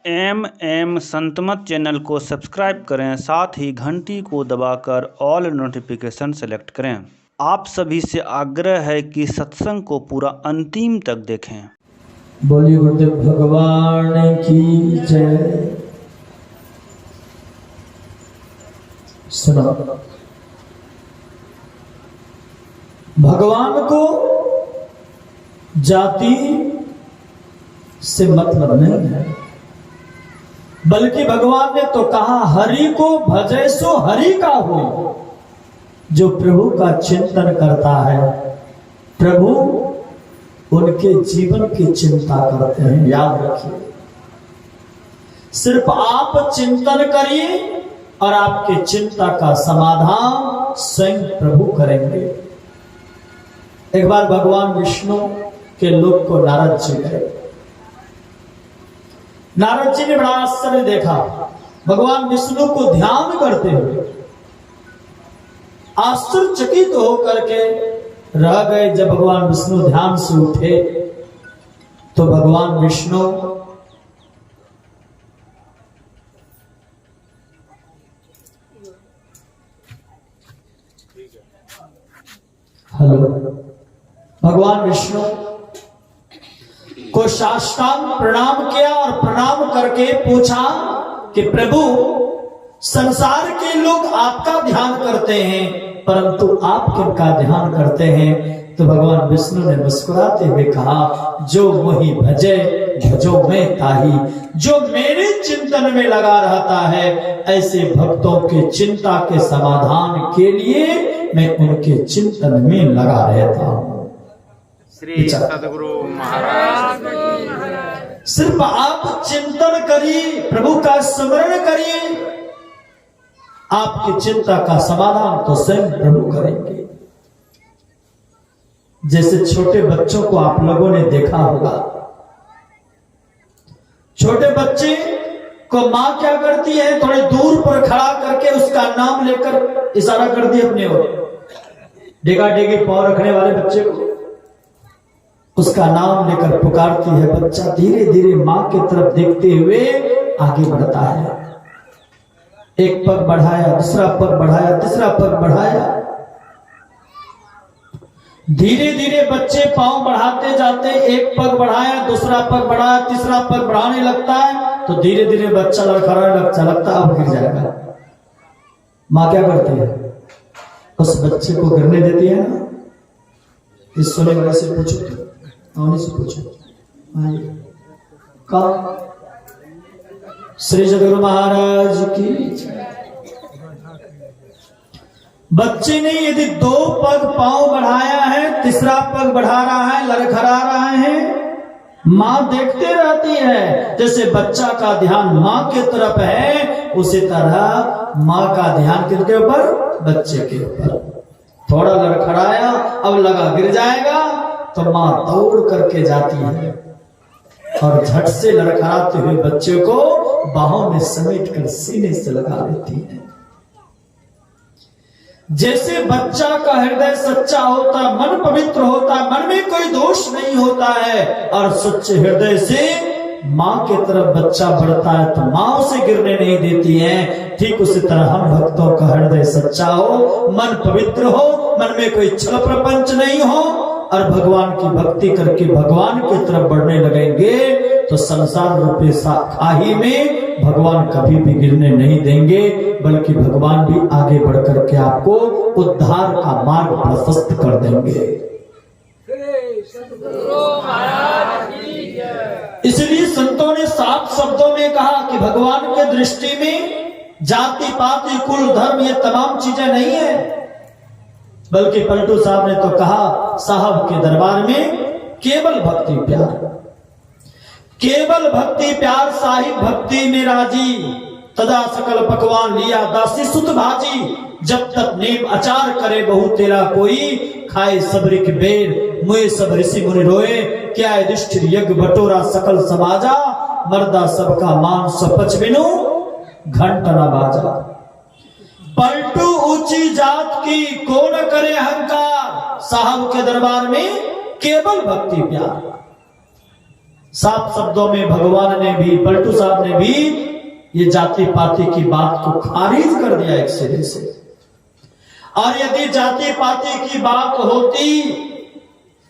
MM Santmat channel को subscribe करें, साथ ही घंटी को दबाकर ऑल नोटिफिकेशन सेलेक्ट करें। आप सभी से आग्रह है कि सत्संग को पूरा अंतिम तक देखें। बोलिए गुरुदेव भगवान की जय। सुनो, भगवान को जाति से मतलब नहीं है, बल्कि भगवान ने तो कहा हरि को भजै सो हरि का हो। जो प्रभु का चिंतन करता है, प्रभु उनके जीवन की चिंता करते हैं। याद रखिए, सिर्फ आप चिंतन करिए और आपके चिंता का समाधान स्वयं प्रभु करेंगे। एक बार भगवान विष्णु के लोक को नारद जी गए। नारद जी ने बड़ा आश्चर्य देखा, भगवान विष्णु को ध्यान करते हुए आश्चर्यचकित होकर के रह गए। जब भगवान विष्णु ध्यान से उठे तो भगवान विष्णु भगवान विष्णु को साष्टांग प्रणाम किया और प्रणाम करके पूछा कि प्रभु, संसार के लोग आपका ध्यान करते हैं, परंतु आप किनका ध्यान करते हैं? तो भगवान विष्णु ने मुस्कुराते हुए कहा, जो मोहि भजे भजो मैं ताही। जो मेरे चिंतन में लगा रहता है, ऐसे भक्तों के चिंता के समाधान के लिए मैं उनके चिंतन में लगा रहता हूं। श्री सद्गुरु महाराज। सिर्फ आप चिंतन करिए, प्रभु का स्मरण करिए, आपकी चिंता का समाधान तो स्वयं प्रभु करेंगे। जैसे छोटे बच्चों को आप लोगों ने देखा होगा, छोटे बच्चे को मां क्या करती है, थोड़ी दूर पर खड़ा करके उसका नाम लेकर इशारा करती है अपने ओर। डेगा डेगी पांव रखने वाले बच्चे को उसका नाम लेकर पुकारती है। बच्चा धीरे धीरे मां की तरफ देखते हुए आगे बढ़ता है। एक पग बढ़ाया, दूसरा पग बढ़ाया, तीसरा पग बढ़ाया। धीरे धीरे बच्चे पांव बढ़ाते जाते, एक पग बढ़ाया, दूसरा पग बढ़ाया, तीसरा पग बढ़ाने लगता है तो धीरे धीरे बच्चा लड़खड़ाने लगता है, अब गिर जाएगा। मां क्या करती है, उस बच्चे को गिरने देती है ना। इस सोने वाले से पूछो, से पूछो का श्री सद्गुरु महाराज की। बच्चे ने यदि दो पग पांव बढ़ाया है, तीसरा पग बढ़ा रहा है, लड़खड़ा रहा है, मां देखते रहती है। जैसे बच्चा का ध्यान मां की तरफ है, उसी तरह मां का ध्यान किसके ऊपर, बच्चे के ऊपर। थोड़ा लड़खड़ाया, अब लगा गिर जाएगा तो मां दौड़ करके जाती है और झट से लड़खड़ाते हुए बच्चे को बाहों में समेट कर सीने से लगा लेती है। जैसे बच्चा का हृदय सच्चा होता, मन पवित्र होता, मन में कोई दोष नहीं होता है और सच्चे हृदय से मां की तरफ बच्चा बढ़ता है तो मां उसे गिरने नहीं देती है। ठीक उसी तरह हम भक्तों का हृदय सच्चा हो, मन पवित्र हो, मन में कोई छल प्रपंच नहीं हो और भगवान की भक्ति करके भगवान की तरफ बढ़ने लगेंगे तो संसार रूपी खाई में भगवान कभी भी गिरने नहीं देंगे, बल्कि भगवान भी आगे बढ़ करके आपको उद्धार का मार्ग प्रशस्त कर देंगे। इसलिए संतों ने साफ शब्दों में कहा कि भगवान के दृष्टि में जाति पाति कुल धर्म ये तमाम चीजें नहीं है, बल्कि पलटू साहब ने तो कहा साहब के दरबार में केवल भक्ति प्यार, केवल भक्ति प्यार, साहिब भक्ति में राजी, तदा सकल पकवान लिया दासी सुत भाजी। जब तक नेम अचार करे बहु तेरा कोई, खाए सबरिक बेर मुए सब ऋषि मुनि रोए। क्या युधिष्ठिर यज्ञ बटोरा सकल समाजा, मर्दा सबका मान सपच बिनु घंट न बाजा। पलटू ऊंची जात की कौन करे अहंकार, साहब के दरबार में केवल भक्ति प्यार। साफ शब्दों में भगवान ने भी, पलटू साहब ने भी ये जाति पाति की बात को खारिज कर दिया एक सिरे से। और यदि जाति पाति की बात होती,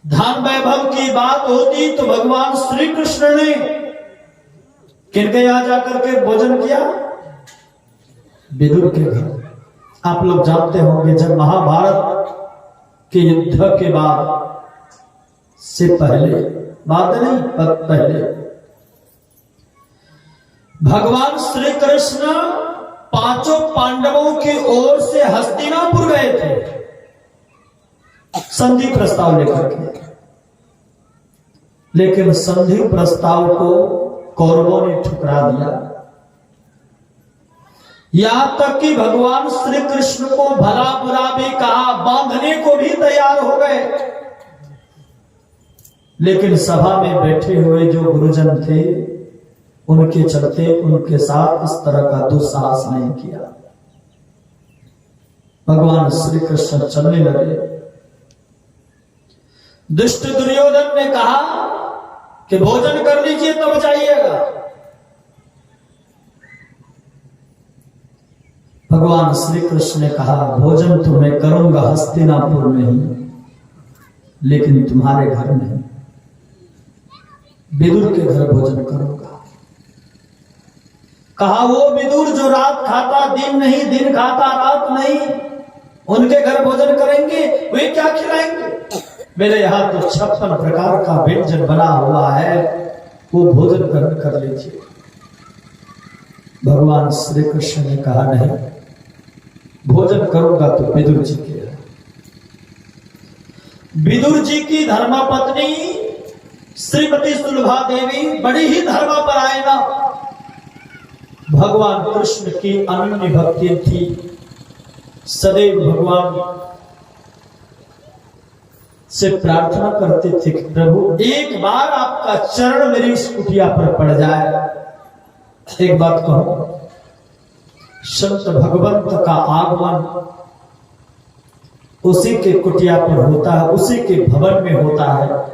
धन वैभव की बात होती, तो भगवान श्री कृष्ण ने किनके यहां जाकर के भोजन किया? विदुर के घर। आप लोग जानते होंगे जब महाभारत के युद्ध के बाद से पहले, बाद नहीं पहले, भगवान श्री कृष्ण पांचों पांडवों की ओर से हस्तिनापुर गए थे संधि प्रस्ताव लेकर के। लेकिन संधि प्रस्ताव को कौरवों ने ठुकरा दिया। यहां तक कि भगवान श्री कृष्ण को भला बुरा भी कहा, बांधने को भी तैयार हो गए। लेकिन सभा में बैठे हुए जो गुरुजन थे, उनके चलते उनके साथ इस तरह का दुस्साहस नहीं किया। भगवान श्री कृष्ण चलने लगे। दुष्ट दुर्योधन ने कहा कि भोजन कर लीजिए तब जाइएगा। भगवान श्री कृष्ण ने कहा भोजन तो मैं करूंगा हस्तिनापुर में ही, लेकिन तुम्हारे घर नहीं, विदुर के घर भोजन करूंगा। कहा वो विदुर जो रात खाता दिन नहीं, दिन खाता रात नहीं, उनके घर भोजन करेंगे, वे क्या खिलाएंगे? मेरे यहां तो 56 प्रकार का व्यंजन बना हुआ है, वो भोजन कर लीजिए। भगवान श्री कृष्ण ने कहा नहीं, भोजन करूंगा तो विदुर जी के। विदुर जी की धर्मपत्नी श्रीमती सुलभा देवी बड़ी ही धर्मपरायणा, भगवान कृष्ण की अनन्य भक्ति थी। सदैव भगवान से प्रार्थना करते थे कि प्रभु एक बार आपका चरण मेरी इस कुटिया पर पड़ जाए। एक बात कहो, संत भगवंत का आगमन उसी के कुटिया पर होता है, उसी के भवन में होता है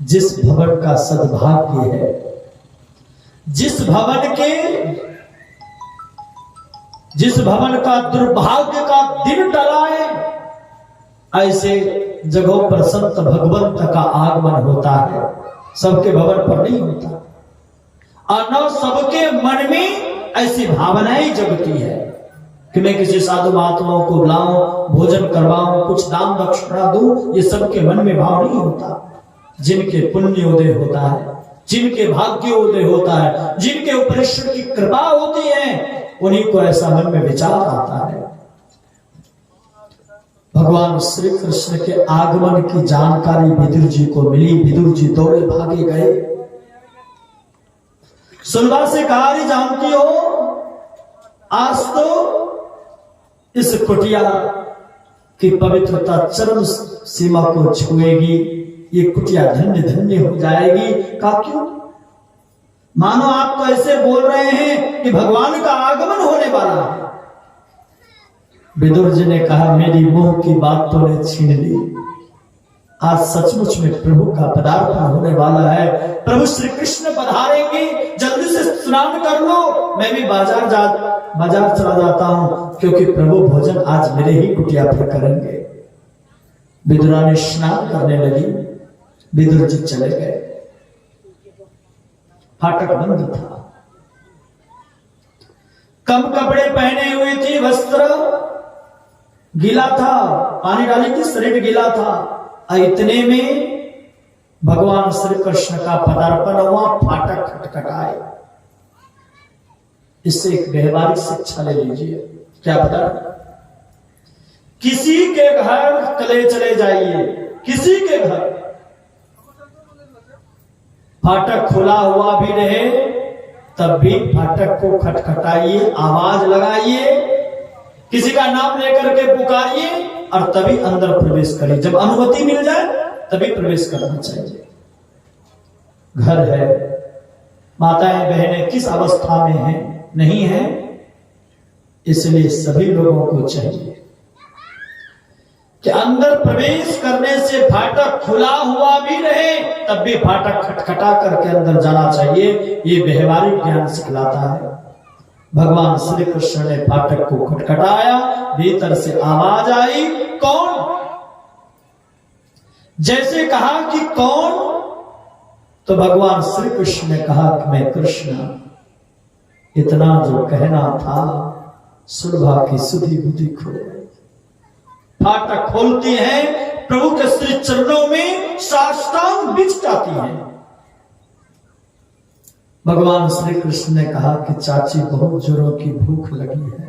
जिस भवन का सद्भाग्य है, जिस भवन का दुर्भाग्य का दिन टला है। ऐसे जगहों पर संत भगवंत का आगमन होता है, सबके भवन पर नहीं होता। और न सबके मन में ऐसी भावनाएं जगती है कि मैं किसी साधु महात्माओं को बुलाऊं, भोजन करवाऊं, कुछ दान दक्षिणा दूं, ये सबके मन में भाव नहीं होता। जिनके पुण्य उदय होता है, जिनके भाग्य उदय होता है, जिनके ऊपर ईश्वर की कृपा होती है, उन्हीं को ऐसा मन में विचार आता है। भगवान श्री कृष्ण के आगमन की जानकारी विदुर जी को मिली। विदुर जी दौड़े भागे गए। सुलभा से कहा, अरे जानती हो आज तो इस कुटिया की पवित्रता चरम सीमा को छुएगी, ये कुटिया धन्य धन्य हो जाएगी। कहा क्यों? मानो आप तो ऐसे बोल रहे हैं कि भगवान का आगमन होने वाला है। विदुर जी ने कहा मेरी मुंह की बात तो ने छीन ली, आज सचमुच में प्रभु का पदार्पण होने वाला है। प्रभु श्री कृष्ण पधारेंगे, जल्दी से स्नान कर लो, मैं भी बाजार चला जाता हूं, क्योंकि प्रभु भोजन आज मेरे ही कुटिया पर करेंगे। विदुरा ने स्नान करने लगी, विदुर जी चले गए। फाटक बंद था, कम कपड़े पहने हुए थे, वस्त्र गीला था, पानी डाली थी, शरीर गीला था। इतने में भगवान श्री कृष्ण का पदार्पण हुआ, फाटक खटखटाए। इससे एक व्यवहारिक शिक्षा ले लीजिए। क्या पता, किसी के घर कले चले जाइए, किसी के घर फाटक खुला हुआ भी रहे तब भी फाटक को खटखटाइए, आवाज लगाइए, किसी का नाम लेकर के पुकारिए और तभी अंदर प्रवेश करिए। जब अनुमति मिल जाए तभी प्रवेश करना चाहिए। घर है, माताएं बहनें किस अवस्था में हैं, नहीं है, इसलिए सभी लोगों को चाहिए कि अंदर प्रवेश करने से फाटक खुला हुआ भी रहे तब भी फाटक खटखटा करके अंदर जाना चाहिए। ये व्यवहारिक ज्ञान सिखलाता है। भगवान श्री कृष्ण ने फाटक को खटखटाया, भीतर से आवाज आई, कौन? जैसे कहा कि कौन, तो भगवान श्री कृष्ण ने कहा कि मैं कृष्ण। इतना जो कहना था, सुलभा की सुधी बुद्धि खो गई। फाटक खोलती है, प्रभु के श्री चरणों में साष्टांग बिछ जाती है। भगवान श्री कृष्ण ने कहा कि चाची बहुत जोरों की भूख लगी है।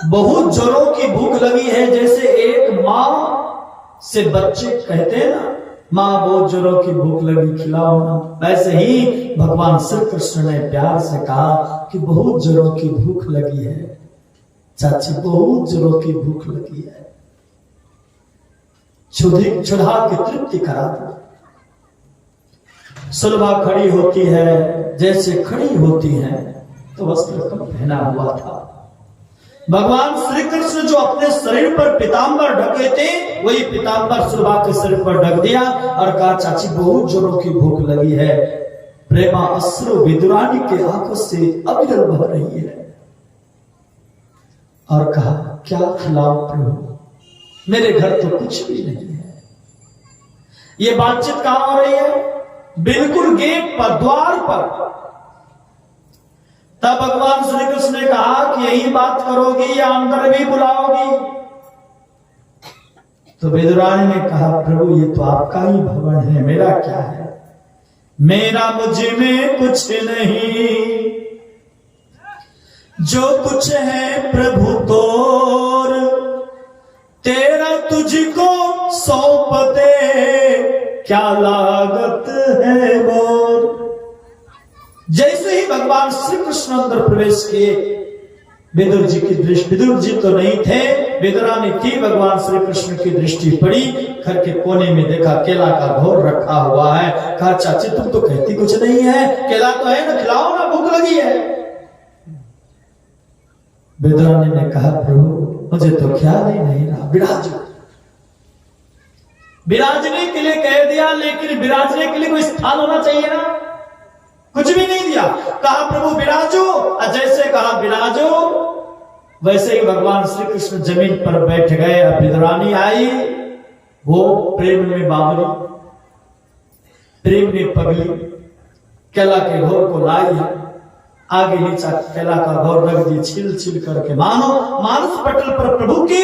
बहुत जोरों की भूख लगी है, जैसे एक मां से बच्चे कहते हैं ना, मां बहुत जोरों की भूख लगी, खिलाओ ना। वैसे ही भगवान श्री कृष्ण ने प्यार से कहा कि बहुत जोरों की भूख लगी है चाची, बहुत जोरों की भूख लगी है, क्षुधा की तृप्ति करा दो। सुलभा खड़ी होती है, जैसे खड़ी होती है तो वस्त्र कम पहना हुआ था। भगवान श्री कृष्ण जो अपने शरीर पर पीतांबर ढके थे, वही पीतांबर सुलभा के शरीर पर ढक दिया और कहा चाची बहुत जोरों की भूख लगी है। प्रेमा अश्रु विदुरानी के आंखों से अविरल बह रही है और कहा क्या खिलाओ प्रभु, मेरे घर तो कुछ भी नहीं है। ये बातचीत कहां हो रही है? बिल्कुल गेट पर, द्वार पर। तब भगवान श्री कृष्ण ने कहा कि यही बात करोगी या अंदर भी बुलाओगी? तो विदुरानी ने कहा प्रभु ये तो आपका ही भवन है, मेरा क्या है, मेरा मुझ में कुछ नहीं, जो कुछ है प्रभु तोर, तेरा तुझको सौंप दे, क्या लागत है मोर। जैसे ही भगवान श्री कृष्ण अंदर प्रवेश किए, विदुर जी की दृष्टि, विदुर जी तो नहीं थे, विदुरानी थी, भगवान श्री कृष्ण की दृष्टि पड़ी। घर के कोने में देखा केला का घोर रखा हुआ है। कहा चाची तुम तो कहती कुछ नहीं है, केला तो है ना, खिलाओ ना, भूख लगी है। विदुरानी ने कहा प्रभु मुझे तो ख्याल ही नहीं रहा, विराजने के लिए कह दिया, लेकिन विराजने के लिए कोई स्थान होना चाहिए ना, कुछ भी नहीं दिया। कहा प्रभु विराजो, और जैसे कहा विराजो, वैसे ही भगवान श्री कृष्ण जमीन पर बैठ गए। अब विदुरानी आई, वो प्रेम में बावली, प्रेम में पगली, केला के घोर को लाई, आगे नीचा केला का घोर रख दी, छिल छिल करके, मानो मानस पटल पर प्रभु की,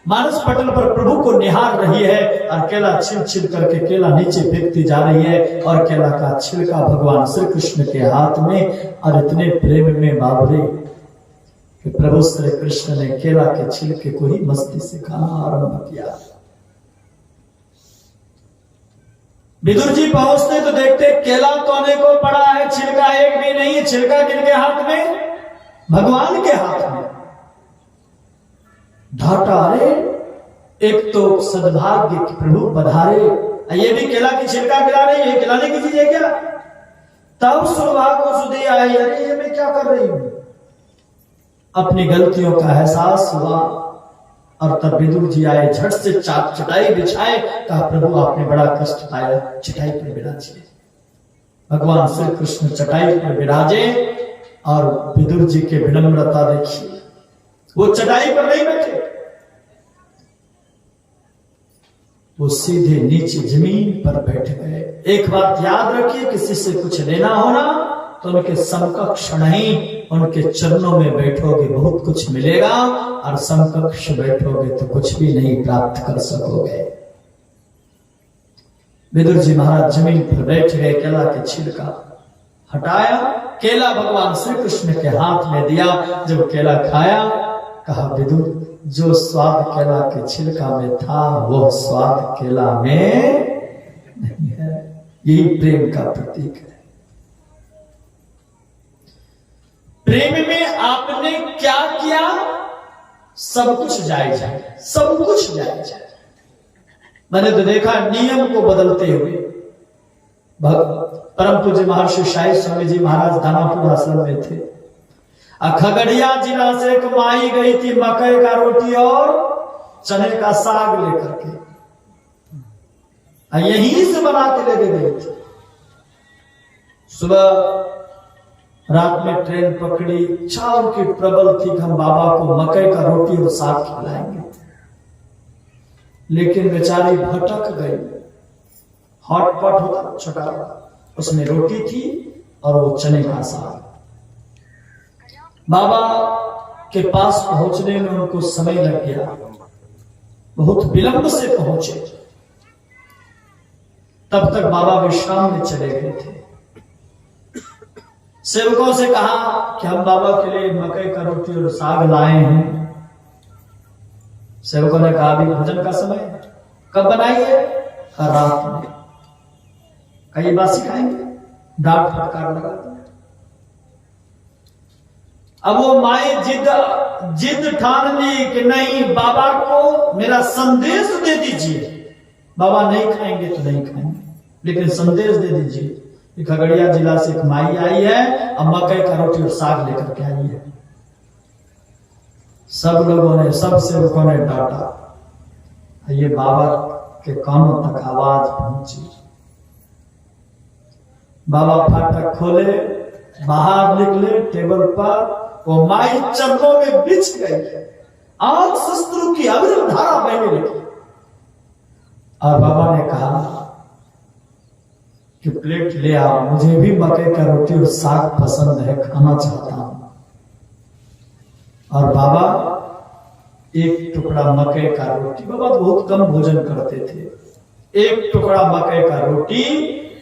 मानस पटल पर प्रभु को निहार रही है और केला छिल छिल करके केला नीचे फेंकती जा रही है और केला का छिलका भगवान श्री कृष्ण के हाथ में, और इतने प्रेम में बावले कि प्रभु श्री कृष्ण ने केला के छिलके को ही मस्ती से खाना आरंभ किया। विदुर जी पहुंचते तो देखते केला तोने को पड़ा है, छिलका एक भी नहीं, छिलका किनके हाथ में? भगवान के हाथ में। ढाटा, अरे एक तो सद्भाग्य कि प्रभु पधारे, ये भी केला की छिलका खिला रही है, खिलाने की चीज है क्या? तब सुलभा को सुधी आई, अरे ये मैं क्या कर रही हूं? अपनी गलतियों का एहसास हुआ और तब विदुर जी आए, झट से चटाई बिछाए, कहा प्रभु आपने बड़ा कष्ट पाया, चटाई पर विराजिए। भगवान श्री कृष्ण चटाई पर विराजे और विदुर जी के विनम्रता देखिए, वो चटाई पर नहीं बैठे, वो सीधे नीचे जमीन पर बैठ गए। एक बात याद रखिए, किसी से कुछ लेना होना तो उनके समकक्ष नहीं, उनके चरणों में बैठोगे बहुत कुछ मिलेगा, और समकक्ष बैठोगे तो कुछ भी नहीं प्राप्त कर सकोगे। विदुर जी महाराज जमीन पर बैठ गए, केला के छिलका हटाया, केला भगवान श्री कृष्ण के हाथ में दिया। जब केला खाया, कहा विदुर जो स्वाद केला के छिलका में था वो स्वाद केला में नहीं है। यही प्रेम का प्रतीक है। प्रेम में आपने क्या किया, सब कुछ जायज है, सब कुछ जायज है। मैंने तो देखा नियम को बदलते हुए। परम पूज्य महर्षि शाही स्वामी जी महाराज दानापुर आश्रम में थे। खगड़िया जिला से एक माई गई थी मकई का रोटी और चने का साग लेकर के, यहीं से बना के लेके गई थी। सुबह रात में ट्रेन पकड़ी, इच्छा उनकी प्रबल थी कि हम बाबा को मकई का रोटी और साग खिलाएंगे, लेकिन बेचारी भटक गई। हॉटपॉट होता छोटा, उसमें रोटी थी और वो चने का साग। बाबा के पास पहुंचने में उनको समय लग गया, बहुत विलंब से पहुंचे। तब तक बाबा विश्राम में चले गए थे। सेवकों से कहा कि हम बाबा के लिए मकई का रोटी और साग लाए हैं। सेवकों ने कहा अभी भोजन का समय, कब बनाइए? रात में। कई बासी खाएंगे, डांट फटकार लगा दिया। अब वो माए जिद ठान ली कि नहीं, बाबा को मेरा संदेश दे दीजिए। बाबा नहीं खाएंगे तो नहीं खाएंगे, लेकिन संदेश दे दीजिए। खगड़िया जिला से एक माई आई है और मकई का रोटी और साग लेकर के आई है। सब लोगों ने, सब सेवकों ने डांटा। ये बाबा के कानों तक आवाज पहुंची। बाबा फाटक खोले, बाहर निकले, टेबल पर वो माई चरणों में बिछ गई। आंख शस्त्रु की अविरल धारा बहने लगी। और बाबा ने कहा कि प्लेट ले आओ, मुझे भी मकई का रोटी और साग पसंद है, खाना चाहता हूं। और बाबा एक टुकड़ा मकई का रोटी, बाबा बहुत कम भोजन करते थे, एक टुकड़ा मकई का रोटी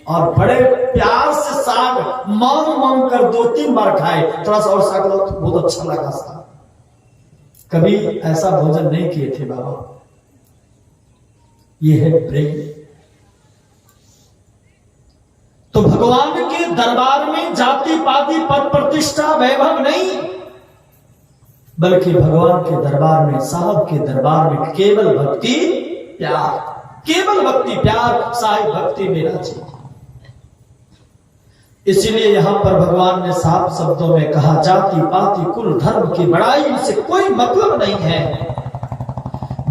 और बड़े प्यार से साग मांग मांग कर 2-3 बार खाए। थोड़ा सा और साग लो तो बहुत अच्छा लगा साग। कभी ऐसा भोजन नहीं किए थे बाबा। ये है प्रेम। तो भगवान के दरबार में जाति पाति पद प्रतिष्ठा वैभव नहीं, बल्कि भगवान के दरबार में, साहब के दरबार में केवल भक्ति प्यार, केवल भक्ति प्यार, साहिब भक्ति मेरा जी। इसीलिए यहां पर भगवान ने साफ शब्दों में कहा, जाति पाति कुल धर्म की बड़ाई से कोई मतलब नहीं है।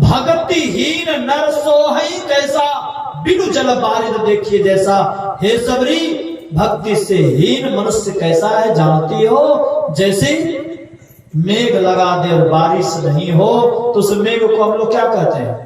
भक्ति हीन नर सोहई कैसा, बिनु जल बारिद देखिए जैसा। हे सबरी, भक्ति से हीन मनुष्य कैसा है जानती हो? जैसे मेघ लगा दे और बारिश नहीं हो तो उस मेघ को हम लोग क्या कहते हैं?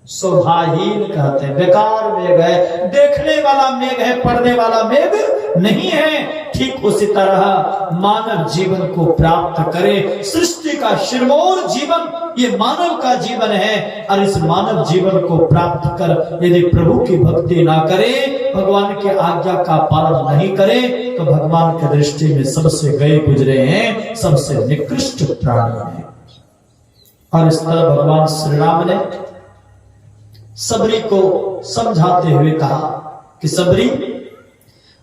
शोभाहीन कहते हैं, बेकार मेघ है, देखने वाला मेघ है, पढ़ने वाला मेघ नहीं है। ठीक उसी तरह मानव जीवन को प्राप्त करे। सृष्टि का शिरमौर जीवन ये मानव का जीवन है, और इस मानव जीवन को प्राप्त कर यदि प्रभु की भक्ति ना करे, भगवान के आज्ञा का पालन नहीं करे, तो भगवान की दृष्टि में सबसे गए गुजरे हैं, सबसे निकृष्ट प्राणी है। और इस तरह भगवान श्री राम ने सबरी को समझाते हुए कहा कि सबरी,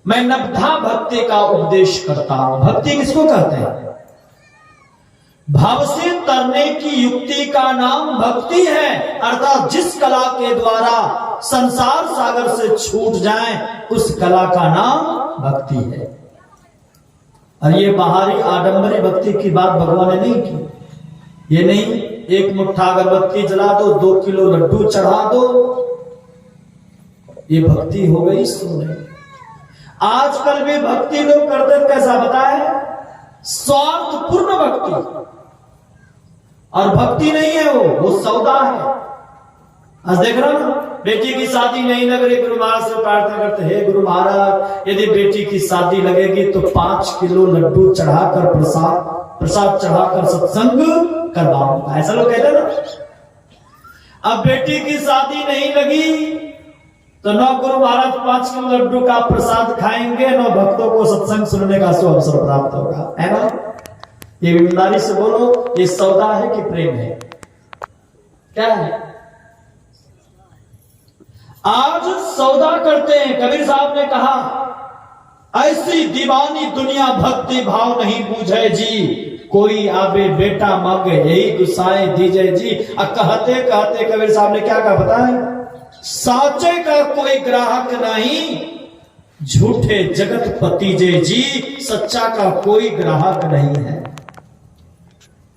मैं नवधा भक्ति का उपदेश करता हूं। भक्ति किसको कहते हैं? भाव से तरने की युक्ति का नाम भक्ति है, अर्थात जिस कला के द्वारा संसार सागर से छूट जाए उस कला का नाम भक्ति है। और ये बाहरी आडंबरी भक्ति की बात भगवान ने नहीं की। ये नहीं एक मुट्ठा अगरबत्ती जला दो, 2 किलो लड्डू चढ़ा दो, ये भक्ति हो गई सुने। आजकल भी भक्ति लोग करते कैसा बताए? स्वार्थपूर्ण भक्ति। और भक्ति नहीं है वो सौदा है। आज देख रहा ना, बेटी की शादी नहीं लग रही, गुरु महाराज से प्रार्थना करते, हे गुरु महाराज यदि बेटी की शादी लगेगी तो 5 किलो लड्डू चढ़ाकर प्रसाद चढ़ाकर सत्संग करवाऊंगा, ऐसा लोग कहते ना। अब बेटी की शादी नहीं लगी तो न गुरु महाराज 5 किलो लड्डू का प्रसाद खाएंगे, न भक्तों को सत्संग सुनने का अवसर प्राप्त होगा, है ना? ये ईमानदारी से बोलो, ये सौदा है कि प्रेम है? क्या है? आज सौदा करते हैं। कबीर साहब ने कहा, ऐसी दीवानी दुनिया भक्ति भाव नहीं बूझे जी, कोई आवे बेटा मांगे यही गुस्साए दीजे जी। कहते कहते कबीर साहब ने क्या कहा पता है? साचे का कोई ग्राहक नहीं, झूठे जगत पति जय जी, सच्चा का कोई ग्राहक नहीं है।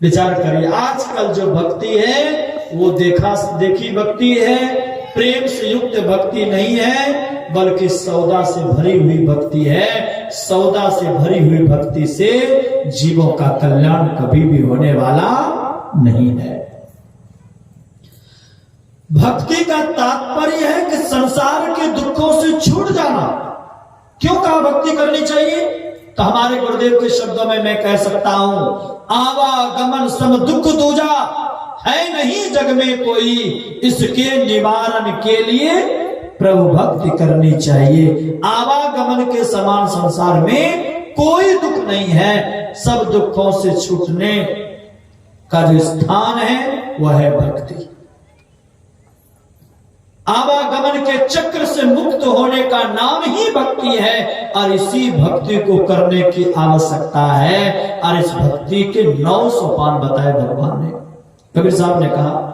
विचार करिए, आजकल जो भक्ति है वो देखी भक्ति है, प्रेम से युक्त भक्ति नहीं है, बल्कि सौदा से भरी हुई भक्ति है। सौदा से भरी हुई भक्ति से जीवों का कल्याण कभी भी होने वाला नहीं है। भक्ति का तात्पर्य है कि संसार के दुखों से छूट जाना। क्यों कहा भक्ति करनी चाहिए? तो हमारे गुरुदेव के शब्दों में मैं कह सकता हूं, आवागमन सम दुख दूजा, है नहीं जग में कोई, इसके निवारण के लिए प्रभु भक्ति करनी चाहिए। आवागमन के समान संसार में कोई दुख नहीं है। सब दुखों से छूटने का जो स्थान है वह है भक्ति। आवागमन के चक्र से मुक्त होने का नाम ही भक्ति है, और इसी भक्ति को करने की आवश्यकता है। और इस भक्ति के 9 सोपान बताए भगवान ने। कबीर साहब ने कहा,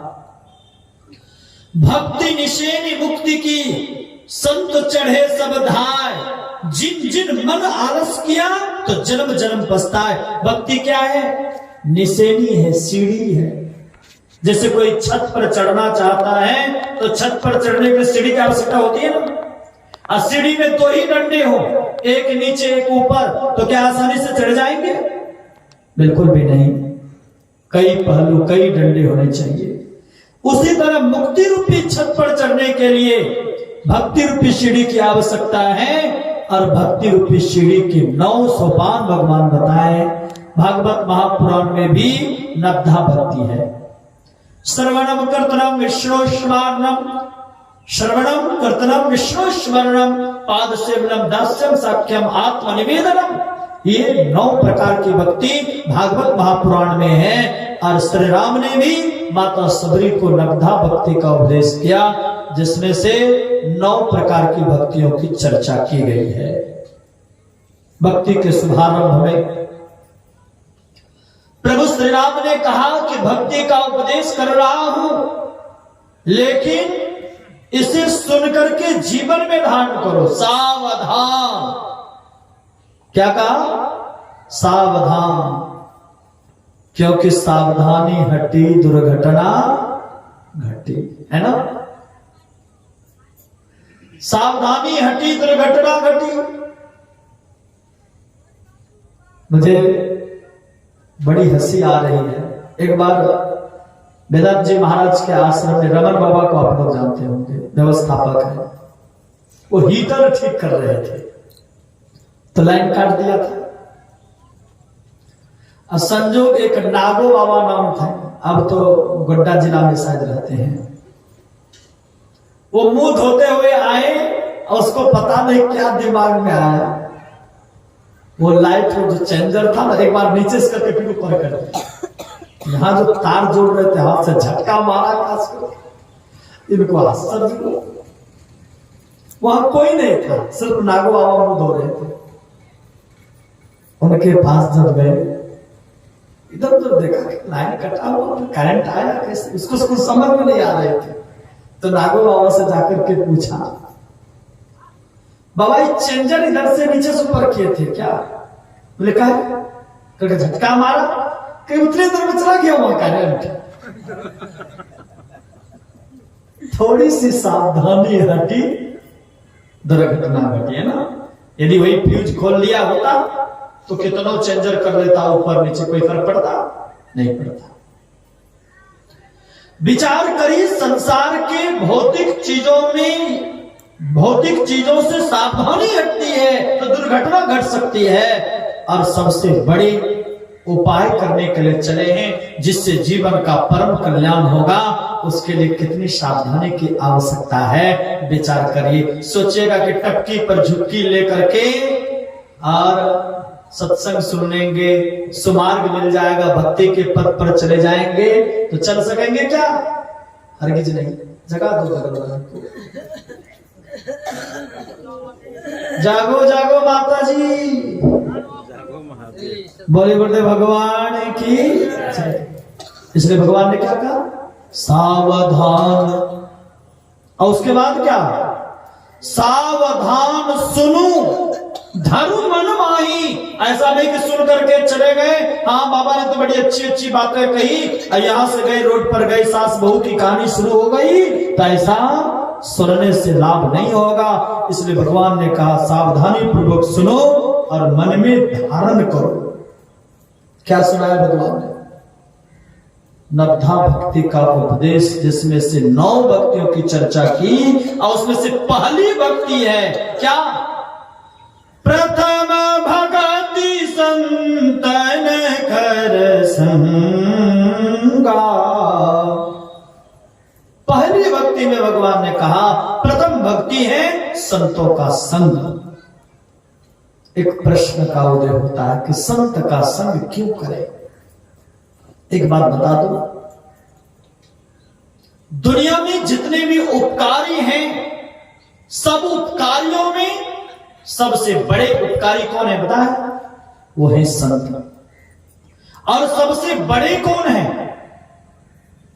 भक्ति निशेनी मुक्ति की, संत चढ़े सब धाय, जिन जिन मन आलस किया तो जन्म जन्म पछताए। भक्ति क्या है? निशेनी है, सीढ़ी है। जैसे कोई छत पर चढ़ना चाहता है तो छत पर चढ़ने के लिए सीढ़ी की आवश्यकता होती है ना। और सीढ़ी में 2 ही डंडे हो, एक नीचे एक ऊपर, तो क्या आसानी से चढ़ जाएंगे? बिल्कुल भी नहीं। कई पहलू, कई डंडे होने चाहिए। उसी तरह मुक्ति रूपी छत पर चढ़ने के लिए भक्ति रूपी सीढ़ी की आवश्यकता है। और भक्ति रूपी सीढ़ी के 9 सोपान भगवान बताए। भागवत महापुराण में भी नवधा भक्ति है। श्रवणम कीर्तनम विष्णु स्मरणम, श्रवणम कीर्तनम विष्णु स्मरणम, पाद सेवनम दास्यम साख्यम आत्मनिवेदनम। ये 9 प्रकार की भक्ति भागवत महापुराण में है। और श्री राम ने भी माता सबरी को नवधा भक्ति का उपदेश किया, जिसमें से 9 प्रकार की भक्तियों की चर्चा की गई है। भक्ति के शुभारंभ में प्रभु श्री राम ने कहा कि भक्ति का उपदेश कर रहा हूं, लेकिन इसे सुनकर के जीवन में धारण करो। सावधान, क्या कहा? सावधान, क्योंकि सावधानी हटी दुर्घटना घटी, है ना। सावधानी हटी दुर्घटना घटी। मुझे बड़ी हंसी आ रही है। एक बार वेदांत जी महाराज के आश्रम में रमन बाबा को आप लोग जानते होंगे, व्यवस्थापक है, वो हीटर ठीक कर रहे थे तो लाइन काट दिया था। और संजोग एक नागो बाबा नाम था, अब तो गोड्डा जिला में शायद रहते हैं। वो मुंह धोते हुए आए और उसको पता नहीं क्या दिमाग में आया, वो लाइट जो चेंजर था ना, एक बार नीचे से करके फिर ऊपर कर दिया। यहाँ जो तार जोड़ रहे थे हाथ से झटका मारा खास कर, इनको आश्चर्य हुआ। वहां कोई नहीं था, सिर्फ नागो बाबा मुंह धो रहे थे। उनके पास जब गए, इधर उधर देखा लाइन कटा हुआ, करंट आया कैसे, उसको कुछ समझ में नहीं आ रहे थे। तो नागो बाबा से जाकर के पूछा, बाबा ये चेंजर इधर से नीचे से ऊपर किए थे क्या? बोले कहा, करके झटका मारा, कहीं उतने देर में चला गया वहां करंट। थोड़ी सी सावधानी हटी दुर्घटना घटी, है ना। यदि वही फ्यूज खोल लिया होता तो कितना चेंजर कर लेता ऊपर नीचे, कोई फर्क पड़ता नहीं पड़ता। विचार करिए, संसार के भौतिक चीजों से सावधानी हटती है तो दुर्घटना घट सकती है। और सबसे बड़े उपाय करने के लिए चले हैं जिससे जीवन का परम कल्याण होगा, उसके लिए कितनी सावधानी की आवश्यकता है। विचार करिए, सोचिएगा कि टपकी पर झुक्की लेकर के और सत्संग सुनेंगे, सुमार्ग मिल जाएगा, भक्ति के पद पर चले जाएंगे तो चल सकेंगे क्या? हरगिज नहीं। जगा दो भगवान को। जागो जागो माता जी, बोले गुरुदेव भगवान की। इसलिए भगवान ने क्या कहा? सावधान। और उसके बाद क्या? सावधान सुनो धर्म मन माही। ऐसा नहीं कि सुन करके चले गए, हाँ बाबा ने तो बड़ी अच्छी अच्छी बातें कही, यहां से गए रोड पर गए, सास बहू की कहानी शुरू हो गई, तो ऐसा सुनने से लाभ नहीं होगा। इसलिए भगवान ने कहा सावधानी पूर्वक सुनो और मन में धारण करो। क्या सुनाया भगवान ने? नवधा भक्ति का उपदेश, जिसमें से 9 भक्तियों की चर्चा की, और उसमें से पहली भक्ति है क्या? प्रथम भगति संतन कर संगा। पहली भक्ति में भगवान ने कहा प्रथम भक्ति है संतों का संग। एक प्रश्न का उदय होता है कि संत का संग क्यों करें? एक बात बता दो, दुनिया में जितने भी उपकारी हैं, सब उपकारियों में सबसे बड़े उपकारी कौन है बता? वो है संत। और सबसे बड़े कौन है?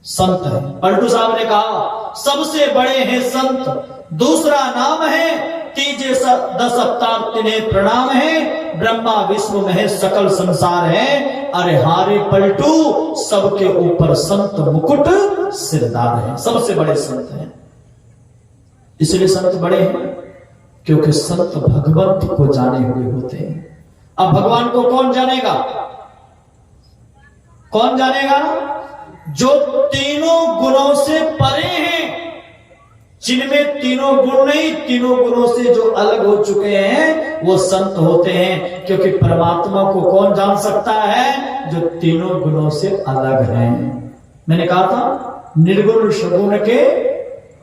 संत है। पलटू साहब ने कहा सबसे बड़े हैं संत, दूसरा नाम है तीजे 10 अवतार तिन्हें प्रणाम है, ब्रह्मा विष्णु महेश सकल संसार है। अरे हारे पलटू, सबके ऊपर संत मुकुट सिरदार है, सबसे बड़े संत हैं। इसलिए संत बड़े हैं क्योंकि संत भगवंत को जाने हुए होते हैं। अब भगवान को कौन जानेगा? कौन जानेगा? जो तीनों गुणों से परे हैं, जिनमें तीनों गुण नहीं, तीनों गुणों से जो अलग हो चुके हैं, वो संत होते हैं। क्योंकि परमात्मा को कौन जान सकता है? जो तीनों गुणों से अलग है। मैंने कहा था निर्गुण सगुण के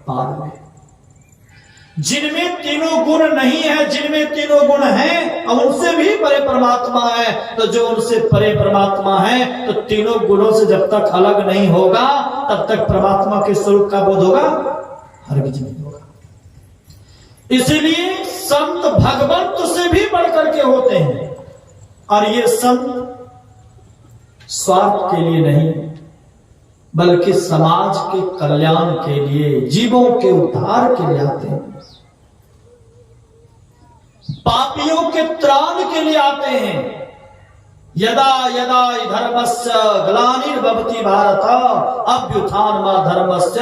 पार में। जिनमें तीनों गुण नहीं है, जिनमें तीनों गुण हैं और उनसे भी परे परमात्मा है, तो जो उनसे परे परमात्मा है, तो तीनों गुणों से जब तक अलग नहीं होगा तब तक परमात्मा के स्वरूप का बोध होगा? हरगिज नहीं होगा। इसीलिए संत भगवंत से भी बढ़कर के होते हैं। और ये संत स्वार्थ के लिए नहीं, बल्कि समाज के कल्याण के लिए, जीवों के उद्धार के लिए आते हैं, पापियों के त्राण के लिए आते हैं। यदा यदा धर्मस्य ग्लानिर्भवति भारत अभ्युत्थानमा धर्मस्य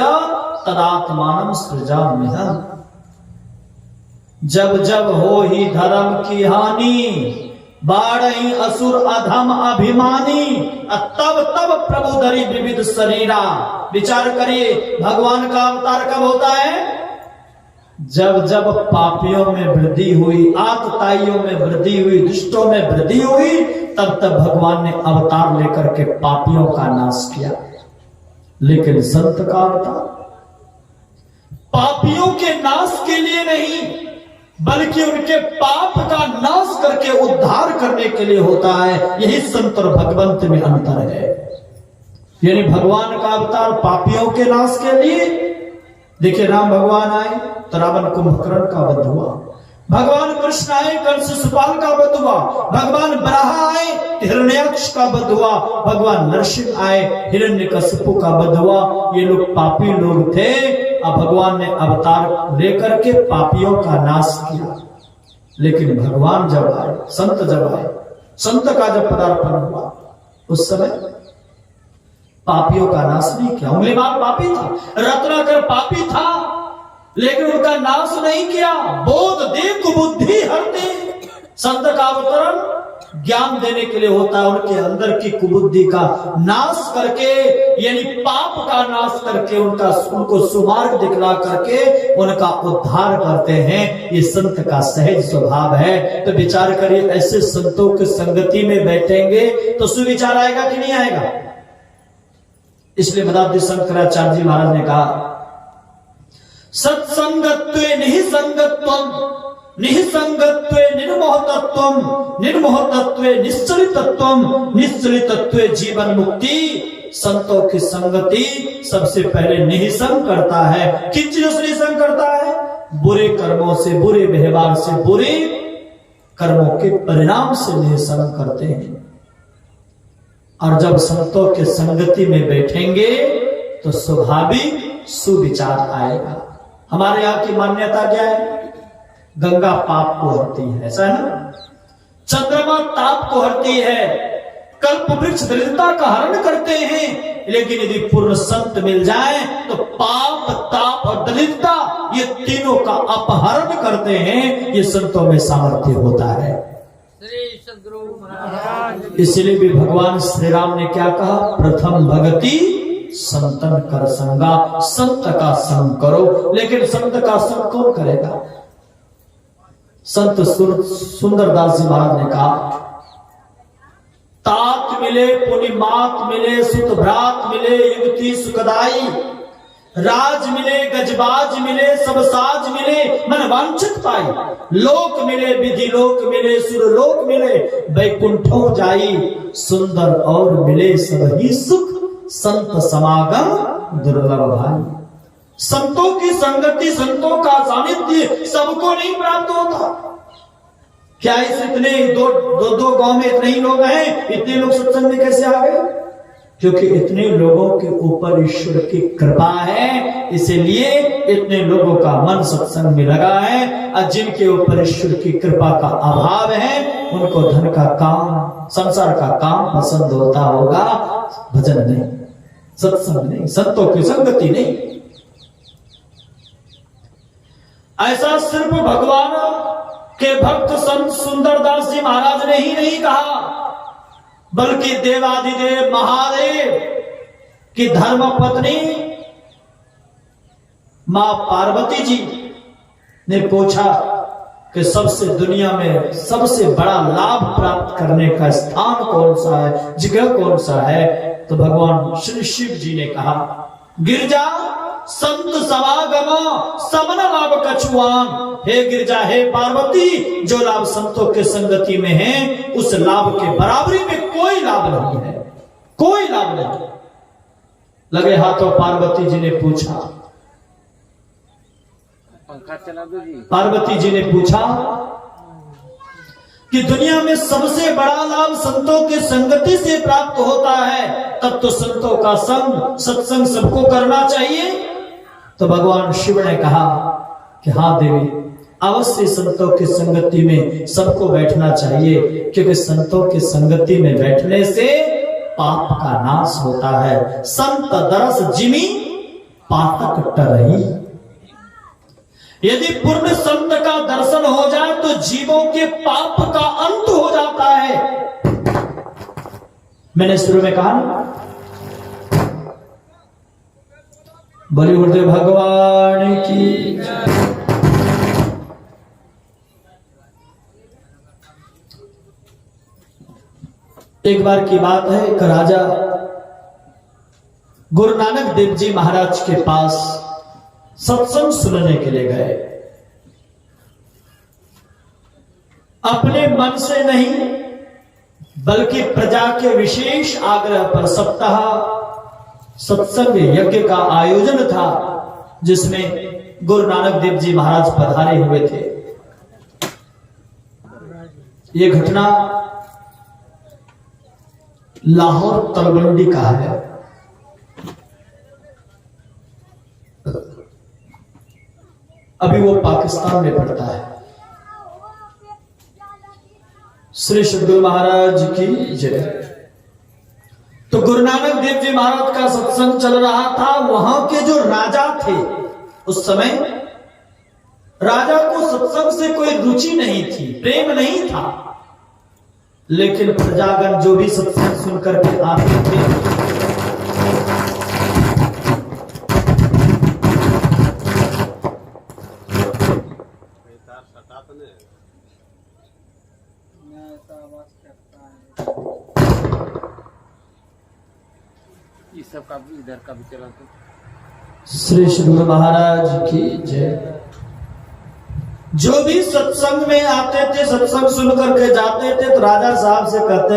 तदात्मानं सृजाम्यहम्। जब जब हो ही धर्म की हानि, बाढ़ी असुर अधम अभिमानी, तब तब प्रभु धरि विविध शरीरा। विचार करिए भगवान का अवतार कब होता है? जब जब पापियों में वृद्धि हुई, आतताइयों में वृद्धि हुई, दुष्टों में वृद्धि हुई, तब तब भगवान ने अवतार लेकर के पापियों का नाश किया। लेकिन संत का अवतार पापियों के नाश के लिए नहीं, बल्कि उनके पाप का नाश करके उद्धार करने के लिए होता है। यही संत और भगवंत में अंतर है। यानी भगवान का अवतार पापियों के नाश के लिए। देखिए राम भगवान आए तो रावण कुंभकर्ण का वध हुआ, भगवान कृष्ण आए कंस शिशुपाल का वध हुआ, भगवान बराह आए हिरण्याक्ष का वध हुआ, भगवान नरसिंह आए हिरण्यकशिपु का वध हुआ। ये लोग पापी लोग थे। अब भगवान ने अवतार लेकर के पापियों का नाश किया। लेकिन भगवान जब आए, संत जब आए, संत का जब पदार्पण हुआ, उस समय पापियों का नाश नहीं किया। उंगलीमाल पापी था, रत्नाकर पापी था, लेकिन उनका नाश नहीं किया। बोध दे कुबुद्धि हरते। संत का अवतरण ज्ञान देने के लिए होता है, उनके अंदर की कुबुद्धि का नाश करके, यानी पाप का नाश करके, उनको सुमार्ग दिखला करके उनका उद्धार करते हैं। ये संत का सहज स्वभाव है। तो विचार करिए, ऐसे संतों की संगति में बैठेंगे तो सुविचार आएगा कि नहीं आएगा? इसलिए मदाब्दी शंकराचार्य जी महाराज ने कहा सत्संगत्वे निःसंगत्वम्, निःसंगत्वे निर्मोहतत्वम्, निर्मोहतत्वे निश्चलितत्वम्, निश्चलितत्वे जीवन मुक्ति। संतों की संगति सबसे पहले निःसंग करता है। किन चीजों से निःसंग करता है? बुरे कर्मों से, बुरे व्यवहार से, बुरे कर्मों के परिणाम से निःसंग करते हैं। और जब संतों के संगति में बैठेंगे तो स्वाभाविक सुविचार आएगा। हमारे यहाँ की मान्यता क्या है? गंगा पाप को हरती है, ऐसा है ना। चंद्रमा ताप को हरती है, कल्प वृक्ष दरिद्रता का हरण करते हैं। लेकिन यदि पूर्ण संत मिल जाए तो पाप, ताप और दरिद्रता ये तीनों का अपहरण करते हैं। ये संतों में सामर्थ्य होता है। इसलिए भी भगवान श्री राम ने क्या कहा, प्रथम भगति संतन कर संगा, संत का संग करो। लेकिन संत का संग कौन करेगा? संत सुंदरदास जी महाराज ने कहा, तात मिले पुनि मात मिले, सुत भ्रात मिले युवती सुखदाई, राज मिले गजबाज मिले, सब साज मिले मन वांछित पाई, लोक मिले विधि लोक मिले, सुर लोक मिले वैकुंठों जाई, सुंदर और मिले सब ही सुख, संत समागम दुर्लभ भाई। संतों की संगति, संतों का सानिध्य सबको नहीं प्राप्त होता। क्या इस इतने दो गांव में इतने ही लोग हैं, इतने लोग सत्संग में कैसे आ गए? क्योंकि इतने लोगों के ऊपर ईश्वर की कृपा है, इसलिए इतने लोगों का मन सत्संग में लगा है। और जिनके ऊपर ईश्वर की कृपा का अभाव है, उनको धन का काम, संसार का काम पसंद होता होगा, भजन नहीं, सत्संग नहीं, संतों की संगति नहीं। ऐसा सिर्फ भगवान के भक्त संत सुंदरदास जी महाराज ने ही नहीं कहा, बल्कि देवाधिदेव महादेव की धर्म पत्नी मां पार्वती जी ने पूछा कि सबसे दुनिया में सबसे बड़ा लाभ प्राप्त करने का स्थान कौन सा है, जगह कौन सा है? तो भगवान श्री शिव जी ने कहा, गिरजा संत समागम समन लाभ कछुआन। हे गिरजा, हे पार्वती, जो लाभ संतों के संगति में है, उस लाभ के बराबरी में कोई लाभ नहीं है, कोई लाभ नहीं। लगे हाथों पार्वती जी ने पूछा, पंखा चला दो जी। पार्वती जी ने पूछा कि दुनिया में सबसे बड़ा लाभ संतों के संगति से प्राप्त होता है, तब तो संतों का संग, सत्संग सबको करना चाहिए। तो भगवान शिव ने कहा कि हाँ देवी, अवश्य संतों की संगति में सबको बैठना चाहिए, क्योंकि संतों की संगति में बैठने से पाप का नाश होता है। संत दरस जिमी पातक टरही। यदि पूर्ण संत का दर्शन हो जाए तो जीवों के पाप का अंत हो जाता है। मैंने शुरू में कहा ना, बलि गुरुदेव भगवान की। एक बार की बात है, एक राजा गुरु नानक देव जी महाराज के पास सत्संग सुनने के लिए गए। अपने मन से नहीं, बल्कि प्रजा के विशेष आग्रह पर सप्ताह सत्संग यज्ञ का आयोजन था, जिसमें गुरु नानक देव जी महाराज पधारे हुए थे। यह घटना लाहौर तलवंडी का है। अभी वो पाकिस्तान में पड़ता है। श्री सद्गुरु महाराज की जय। तो गुरु नानक देव जी महाराज का सत्संग चल रहा था। वहां के जो राजा थे, उस समय राजा को सत्संग से कोई रुचि नहीं थी, प्रेम नहीं था, लेकिन प्रजागण जो भी सत्संग सुनकर के आते थे, सब का भी इधर का भी चला तो। श्री सद्गुरु महाराज की जय। जो भी सत्संग में आते थे, सत्संग सुन करके जाते थे, तो राजा साहब से कहते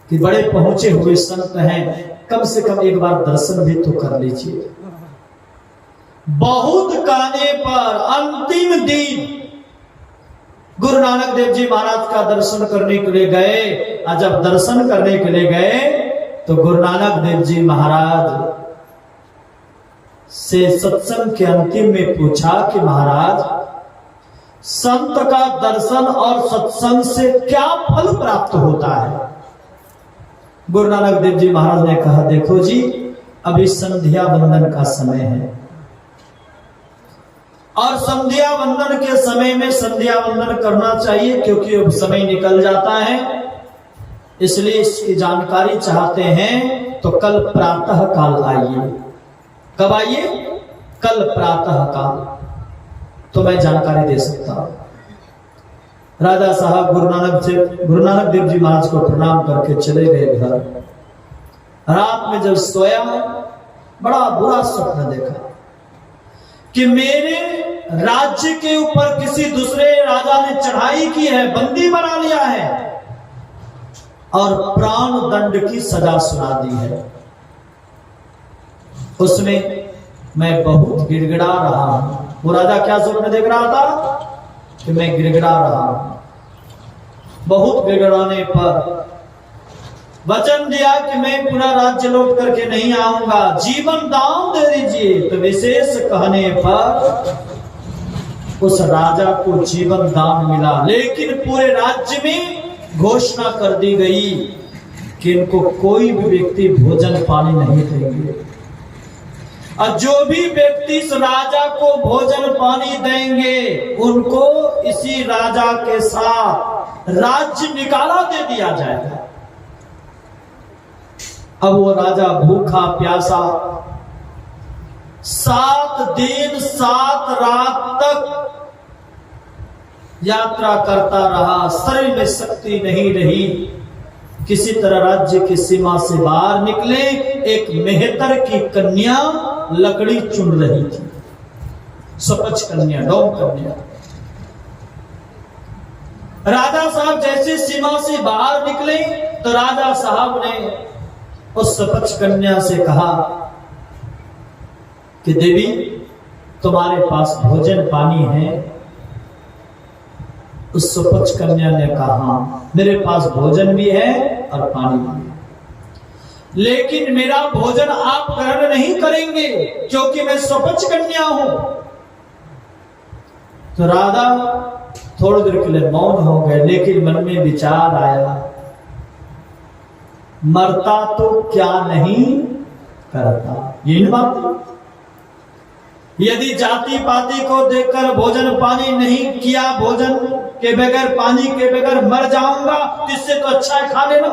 कि बड़े पहुंचे हुए संत हैं, कम से कम एक बार दर्शन भी तो कर लीजिए। बहुत कहने पर अंतिम दिन गुरु नानक देव जी महाराज का दर्शन करने के लिए गए। और जब दर्शन करने के लिए गए तो गुरु नानक देव जी महाराज से सत्संग के अंतिम में पूछा कि महाराज, संत का दर्शन और सत्संग से क्या फल प्राप्त होता है। गुरु नानक देव जी महाराज ने कहा, देखो जी, अभी संध्या वंदन का समय है और संध्या वंदन के समय में संध्या वंदन करना चाहिए, क्योंकि अब समय निकल जाता है। इसलिए इसकी जानकारी चाहते हैं तो कल प्रातः काल आइए। कब आइए? कल प्रातः काल, तो मैं जानकारी दे सकता हूं। राजा साहब गुरु नानक देव जी महाराज को प्रणाम करके चले गए घर। रात में जब सोया, बड़ा बुरा स्वप्न देखा कि मेरे राज्य के ऊपर किसी दूसरे राजा ने चढ़ाई की है, बंदी बना लिया है और प्राण दंड की सजा सुना दी है। उसमें मैं बहुत गिड़गिड़ा रहा हूं। वो राजा क्या स्वप्न देख रहा था कि मैं गिड़गिड़ा रहा हूं। बहुत गिड़गिड़ाने पर वचन दिया कि मैं पूरा राज्य लौट करके नहीं आऊंगा, जीवन दान दे दीजिए। तो विशेष कहने पर उस राजा को जीवन दान मिला, लेकिन पूरे राज्य में घोषणा कर दी गई कि इनको कोई भी व्यक्ति भोजन पानी नहीं देंगे, और जो भी व्यक्ति इस राजा को भोजन पानी देंगे उनको इसी राजा के साथ राज्य निकाला दे दिया जाएगा। अब वो राजा भूखा प्यासा 7 दिन 7 रात तक यात्रा करता रहा। शरीर में शक्ति नहीं रही। किसी तरह राज्य की सीमा से बाहर निकले। एक मेहतर की कन्या लकड़ी चुन रही थी, सपच कन्या, डोम कन्या। राजा साहब जैसे सीमा से बाहर निकले तो राजा साहब ने उस सपच कन्या से कहा कि देवी, तुम्हारे पास भोजन पानी है? उस सपच कन्या ने कहा, हाँ, मेरे पास भोजन भी है और पानी भी है, लेकिन मेरा भोजन आप ग्रहण नहीं करेंगे क्योंकि मैं सपच कन्या हूं। तो राधा थोड़ी देर के लिए मौन हो गए, लेकिन मन में विचार आया, मरता तो क्या नहीं करता। यही बात, यदि जाति पाति को देखकर भोजन पानी नहीं किया, भोजन के बगैर पानी के बगैर मर जाऊंगा, इससे तो अच्छा है खा लेना।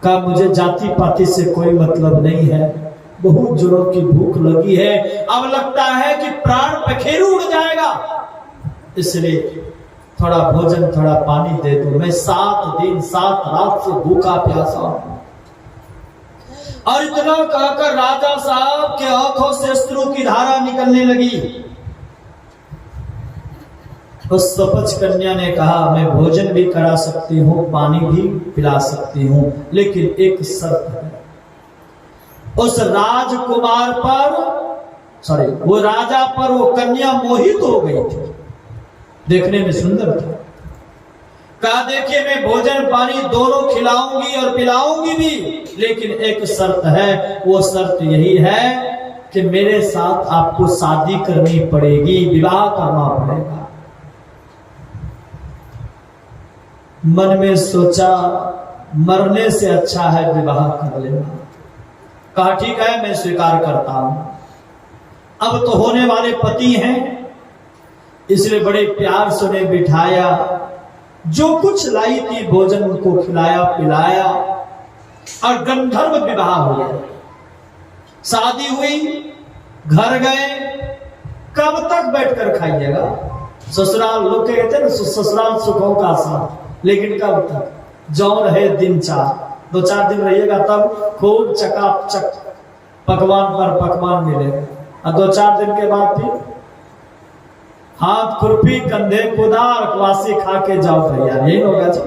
कहा, मुझे जाति पाति से कोई मतलब नहीं है, बहुत जोरों की भूख लगी है, अब लगता है कि प्राण पखेरु उड़ जाएगा, इसलिए थोड़ा भोजन थोड़ा पानी दे दो। मैं 7 दिन 7 रात से भूखा प्यासा हूं। और इतना कहकर राजा साहब के आंखों से अश्रु की धारा निकलने लगी। उस सपच कन्या ने कहा, मैं भोजन भी करा सकती हूँ, पानी भी पिला सकती हूँ, लेकिन एक शर्त है। उस राजकुमार पर, वो राजा पर वो कन्या मोहित हो गई थी, देखने में सुंदर था। कहा, देखिए, मैं भोजन पानी दोनों खिलाऊंगी और पिलाऊंगी भी, लेकिन एक शर्त है। वो शर्त यही है कि मेरे साथ आपको शादी करनी पड़ेगी, विवाह करना पड़ेगा। मन में सोचा, मरने से अच्छा है विवाह कर लेना। कहा, ठीक है, मैं स्वीकार करता हूं। अब तो होने वाले पति हैं, इसलिए बड़े प्यार से उन्हें बिठाया, जो कुछ लाई थी भोजन उनको खिलाया पिलाया और गंधर्व विवाह हो गया। शादी हुई, घर गए। कब तक बैठकर खाइएगा? ससुराल, लोग कहते हैं ससुराल सुखों का साथ, लेकिन कब तक? जौन है दिन 4 2-4 दिन रहिएगा, तब खूब चकाचक पकवान पर पकवान मिलेगा, और 2-4 दिन के बाद फिर हाथ खुरपी कंधे कुदार क्वासी खा के जाओ भैया, यही होगा जी।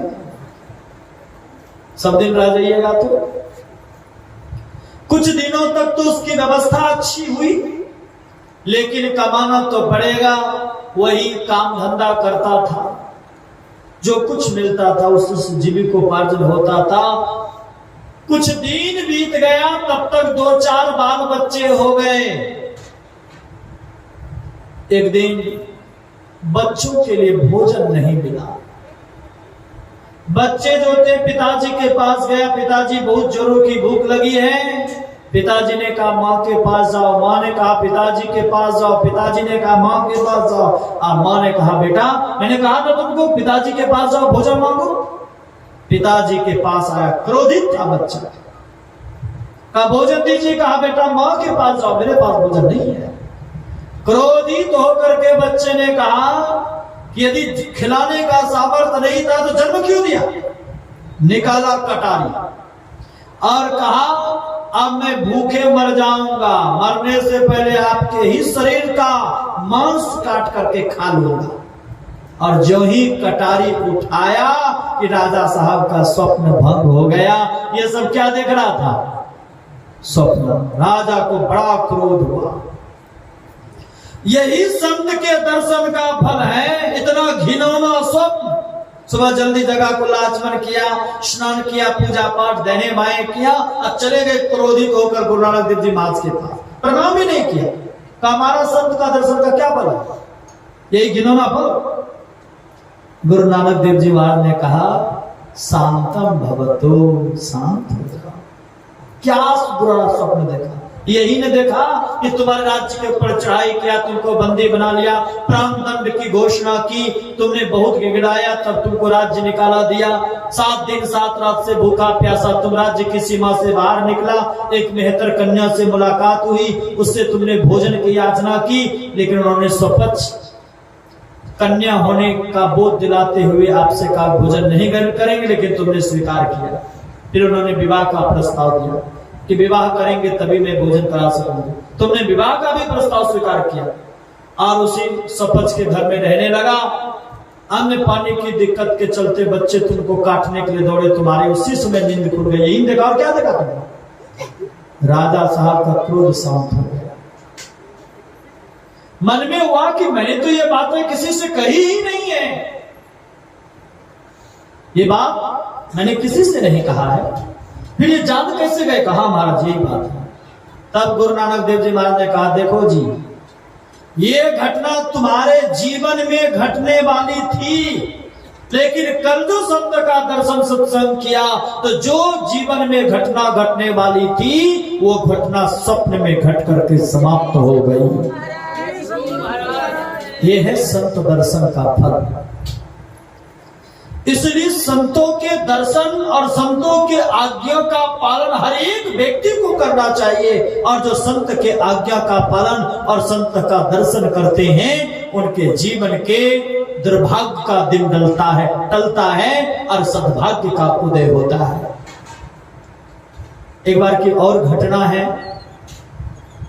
सब दिन रह जाइएगा तो कुछ दिनों तक तो उसकी व्यवस्था अच्छी हुई, लेकिन कमाना तो पड़ेगा। वही काम धंधा करता था, जो कुछ मिलता था उससे जीविकोपार्जन होता था। कुछ दिन बीत गया, तब तक 2-4 बाल बच्चे हो गए। एक दिन बच्चों के लिए भोजन नहीं मिला। बच्चे जो थे पिताजी के पास गया, पिताजी बहुत जोरों की भूख लगी है। पिताजी ने कहा माँ के पास जाओ, माँ ने कहा पिताजी के पास जाओ, पिताजी ने कहा माँ के पास जाओ। अब माँ ने कहा बेटा मैंने कहा था तुमको पिताजी के पास जाओ भोजन मांगो। पिताजी के पास आया, क्रोधित था बच्चा, कहा भोजन दीजिए। कहा बेटा माँ के पास जाओ, मेरे पास भोजन नहीं है। क्रोधित होकर के बच्चे ने कहा कि यदि खिलाने का सामर्थ्य नहीं था तो जन्म क्यों दिया। निकाला कटारी और कहा अब मैं भूखे मर जाऊंगा, मरने से पहले आपके ही शरीर का मांस काट करके खा लूंगा। और जो ही कटारी उठाया कि राजा साहब का स्वप्न भंग हो गया। ये सब क्या देख रहा था? स्वप्न। राजा को बड़ा क्रोध हुआ। यही संत के दर्शन का फल है। इतना घिनौना स्वप्न। सुबह जल्दी जगह को लाचमन किया, स्नान किया, पूजा पाठ देने माए किया और चले गए क्रोधित होकर गुरु नानक देव जी महाराज के पास। प्रणाम ही नहीं किया। कहा हमारा संत का दर्शन का क्या फल है? यही घिनौना फल। गुरु नानक देव जी महाराज ने कहा शांतम भवतो, शांत हो जाओ। क्या बुरा स्वप्न देखा? यही ने देखा कि तुम्हारे राज्य के ऊपर चढ़ाई किया, तुमको बंदी बना लिया, प्राण दंड की घोषणा की, तुमने बहुत गिड़गिड़ाया, तब तुमको राज्य निकाला दिया। 7 दिन 7 रात से भूखा प्यासा तुम राज्य की सीमा से बाहर निकला। एक मेहतर कन्या से मुलाकात हुई, उससे तुमने भोजन की याचना की, लेकिन उन्होंने स्वपक्ष कन्या होने का बोध दिलाते हुए आपसे कहा भोजन नहीं ग्रहण करेंगे, लेकिन तुमने स्वीकार किया। फिर उन्होंने विवाह का प्रस्ताव दिया कि विवाह करेंगे तभी मैं भोजन करा सकूंगी। तुमने विवाह का भी प्रस्ताव स्वीकार किया और उसी सपच के घर में रहने लगा। अन्न पानी की दिक्कत के चलते बच्चे तुमको काटने के लिए दौड़े, तुम्हारे उसी समय नींद खुल गई। यही देखा और क्या देखा तुमने? राजा साहब का क्रोध शांत हो गया। मन में हुआ कि मैंने तो ये बातें किसी से कही ही नहीं है, ये बात मैंने किसी से नहीं कहा है, फिर ये जान कैसे गए? कहा महाराज यही बात है। तब गुरु नानक देव जी महाराज ने कहा देखो जी, ये घटना तुम्हारे जीवन में घटने वाली थी, लेकिन कल जो संत का दर्शन सत्संग किया तो जो जीवन में घटना घटने वाली थी वो घटना स्वप्न में घट करके समाप्त हो गई। ये है संत दर्शन का फल। इसलिए संतों के दर्शन और संतों के आज्ञा का पालन हर एक व्यक्ति को करना चाहिए। और जो संत के आज्ञा का पालन और संत का दर्शन करते हैं उनके जीवन के दुर्भाग्य का दिन टलता है और सद्भाग्य का उदय होता है। एक बार की और घटना है,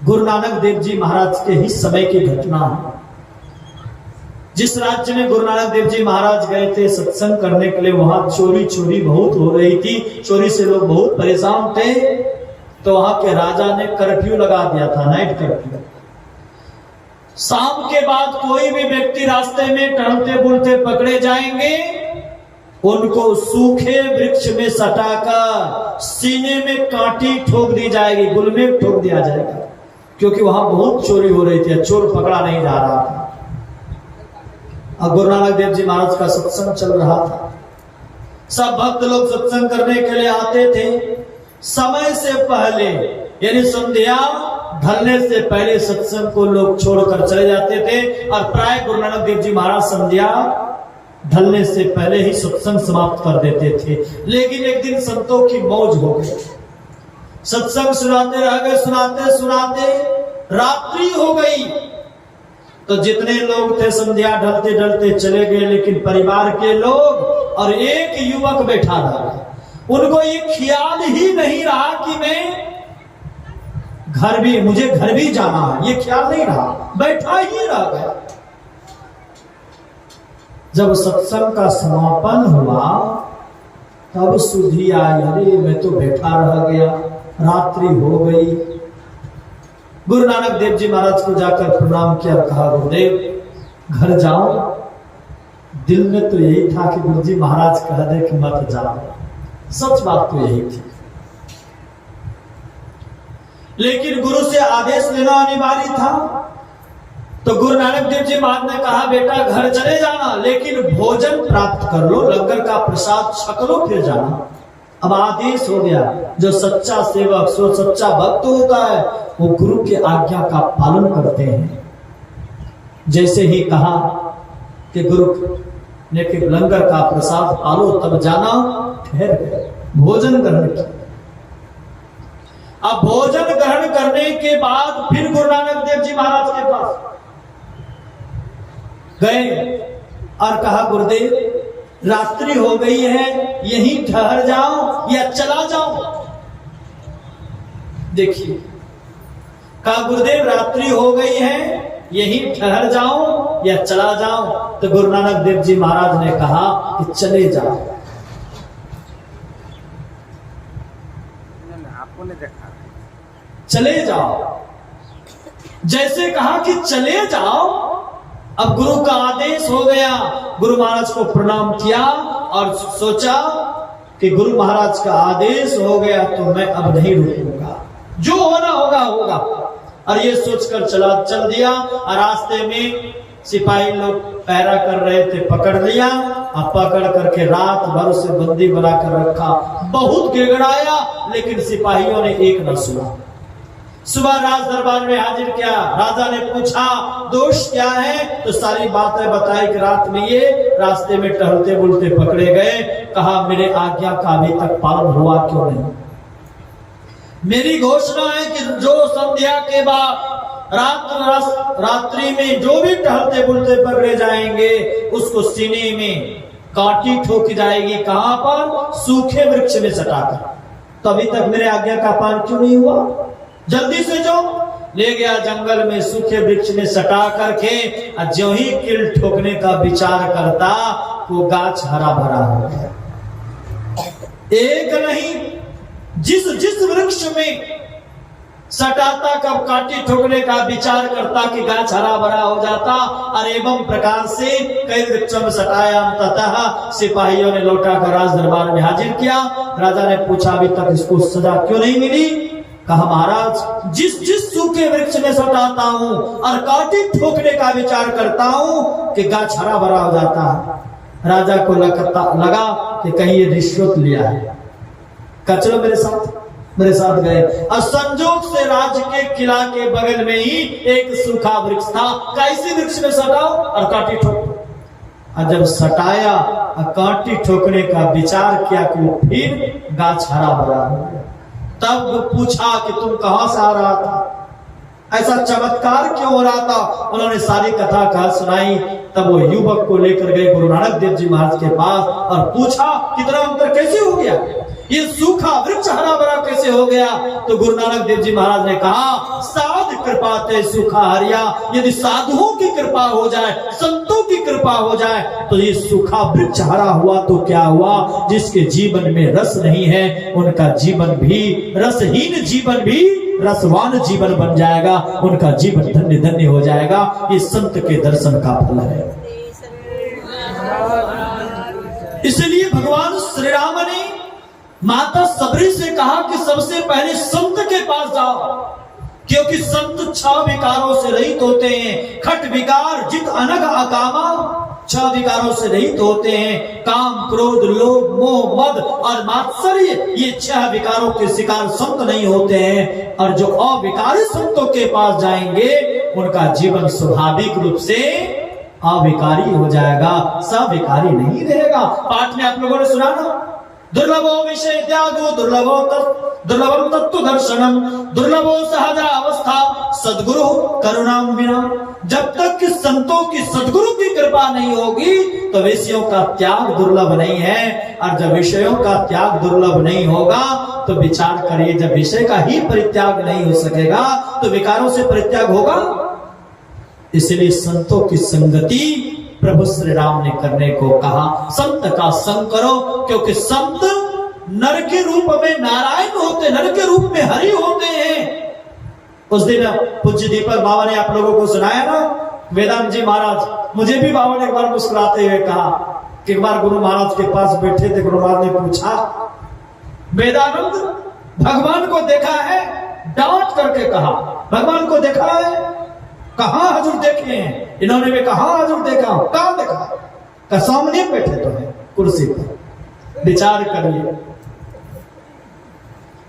गुरु नानक देव जी महाराज के ही समय की घटना है। जिस राज्य में गुरु नानक देव जी महाराज गए थे सत्संग करने के लिए, वहां चोरी बहुत हो रही थी, चोरी से लोग बहुत परेशान थे। तो वहां के राजा ने कर्फ्यू लगा दिया था, नाइट कर्फ्यू। शाम के बाद कोई भी व्यक्ति रास्ते में टहलते बुलते पकड़े जाएंगे, उनको सूखे वृक्ष में सटाकर सीने में कांटी ठोक दी जाएगी, गुलमेट ठोक दिया जाएगा, क्योंकि वहां बहुत चोरी हो रही थी, चोर पकड़ा नहीं जा रहा था। और गुरु नानक देव जी महाराज का सत्संग चल रहा था। सब भक्त लोग सत्संग करने के लिए आते थे। समय से पहले यानी संध्या ढलने से पहले सत्संग को लोग छोड़कर चले जाते थे और प्राय गुरु नानक देव जी महाराज संध्या ढलने से पहले ही सत्संग समाप्त कर देते थे। लेकिन एक दिन संतों की मौज हो गई, सत्संग सुनाते रह गए, सुनाते सुनाते रात्रि हो गई। तो जितने लोग थे संध्या ढलते ढलते चले गए, लेकिन परिवार के लोग और एक युवक बैठा रहा। उनको ये ख्याल ही नहीं रहा कि मुझे घर भी जाना है, ये ख्याल नहीं रहा, बैठा ही रह गया। जब सत्संग का समापन हुआ तब सुधी आई, अरे मैं तो बैठा रह गया, रात्रि हो गई। गुरु नानक देव जी महाराज को जाकर प्रणाम किया, कहा गुरुदेव घर जाओ। दिल में तो यही था कि गुरु जी महाराज कह दे कि मत जाओ, सच बात तो यही थी, लेकिन गुरु से आदेश लेना अनिवार्य था। तो गुरु नानक देव जी महाराज ने कहा बेटा घर चले जाना, लेकिन भोजन प्राप्त कर लो, लंगर का प्रसाद छक लो फिर जाना। अब आदेश हो गया, जो सच्चा सेवक जो सच्चा भक्त होता है वो गुरु की आज्ञा का पालन करते हैं। जैसे ही कहा कि गुरु ने कि लंगर का प्रसाद पालो तब जाना, ठहर गए, भोजन ग्रहण किया। अब भोजन ग्रहण करने के बाद फिर गुरु नानक देव जी महाराज के पास गए और कहा गुरुदेव रात्रि हो गई है, यहीं ठहर जाओ या चला जाओ। देखिए, कहा गुरुदेव रात्रि हो गई है, यहीं ठहर जाओ या चला जाओ। तो गुरु नानक देव जी महाराज ने कहा कि चले जाओ। आपको ने देखा, चले जाओ। जैसे कहा कि चले जाओ, अब गुरु का आदेश हो गया। गुरु महाराज को प्रणाम किया और सोचा कि गुरु महाराज का आदेश हो गया तो मैं अब नहीं रुकूंगा, जो होना होगा होगा। और ये सोचकर चल दिया। और रास्ते में सिपाही लोग पहरा कर रहे थे, पकड़ लिया और पकड़ करके रात भर उसे बंदी बनाकर रखा। बहुत गिड़गिड़ाया, लेकिन सिपाहियों ने एक न सुना। सुबह राज दरबार में हाजिर किया। राजा ने पूछा दोष क्या है, तो सारी बातें बताई कि रात में ये रास्ते में टहलते बुलते पकड़े गए। कहा मेरे आज्ञा का अभी तक पालन हुआ क्यों नहीं? मेरी घोषणा है कि जो संध्या के बाद रात्रि में जो भी टहलते बुलते पकड़े जाएंगे उसको सीने में कांटी ठोकी जाएगी। कहां पर? सूखे वृक्ष में सटाकर। तो अभी तक मेरे आज्ञा का पालन क्यों नहीं हुआ? जल्दी से जाओ। ले गया जंगल में, सूखे वृक्ष में सटा करके, जो ही किल ठोकने का विचार करता वो गाछ हरा भरा हो गया। एक नहीं, जिस वृक्ष में सटाता कब काटी ठोकने का विचार करता कि गाछ हरा भरा हो जाता। और एवं प्रकार से कई वृक्षों में सटाया। अंततः सिपाहियों ने लौटा कर राज दरबार में हाजिर किया। राजा ने पूछा अभी तक इसको सजा क्यों नहीं मिली? कहा महाराज जिस सूखे वृक्ष में सटाता हूं और काटी ठोकने का विचार करता हूं कि गाछ हरा भरा हो जाता है। राजा को लगा कि कहीं ये रिश्वत लिया है। चलो मेरे साथ गए और संजोग से राज के किला के बगल में ही एक सूखा वृक्ष था। कैसे वृक्ष में सटाओ और काटी ठोको। और जब सटाया और काटी ठोकने का विचार किया कि फिर गाछ हरा भरा हो गया। तब पूछा कि तुम कहां से आ रहा था, ऐसा चमत्कार क्यों हो रहा था? उन्होंने सारी कथा कहा सुनाई। तब वो युवक को लेकर गए गुरु नानक देव जी महाराज के पास और पूछा कितना अंतर कैसे हो गया, ये सूखा वृक्ष हरा भरा कैसे हो गया? तो गुरु नानक देव जी महाराज ने कहा साध कृपा ते सूखा हरिया। यदि साधुओं की कृपा हो जाए, संतों की कृपा हो जाए तो ये सूखा वृक्ष हरा हुआ तो क्या हुआ? जिसके जीवन में रस नहीं है उनका जीवन भी, रसहीन जीवन भी रसवान जीवन बन जाएगा। उनका जीवन धन्य धन्य हो जाएगा। ये संत के दर्शन का फल है। इसलिए भगवान श्री राम ने माता सबरी से कहा कि सबसे पहले संत के पास जाओ, क्योंकि संत 6 विकारों से रहित होते हैं। खट विकार जित अनग अकामा, 6 विकारों से रहित होते हैं। काम, क्रोध, लोभ, मोह, मद और मात्सर्य, ये 6 विकारों के शिकार संत नहीं होते हैं। और जो अविकारी संतों के पास जाएंगे उनका जीवन स्वाभाविक रूप से अविकारी हो जाएगा, सविकारी नहीं रहेगा। पाठ में आप लोगों ने सुना ना, दुर्लभो विषय त्यागो दुर्लभम तत्व दर्शनम दुर्लभो सहजा अवस्था सदगुरु करुणाम विना। जब तक कि संतों की सदगुरु की कृपा नहीं होगी तो विषयों का त्याग दुर्लभ नहीं है। और जब विषयों का त्याग दुर्लभ नहीं होगा तो विचार करिए, जब विषय का ही परित्याग नहीं हो सकेगा तो विकारों से परित्याग होगा। इसलिए संतों की संगति प्रभु श्री राम ने करने को कहा। संत का संग करो, क्योंकि संत नर के रूप में नारायण होते, नर के रूप में हरि होते हैं। उस दिन पूज्य दीपक बाबा ने आप लोगों को सुनाया ना, वेदांत जी महाराज, मुझे भी बाबा ने एक बार मुस्कुराते हुए कहा कि एक बार गुरु महाराज के पास बैठे थे। गुरु महाराज ने पूछा वेदानंद भगवान को देखा है? डांट करके कहा भगवान को देखा है? कहां हजूर देखे हैं? इन्होंने भी कहा हजूर देखा, कहां देखा? का सामने बैठे तो है कुर्सी पर। विचार करिए,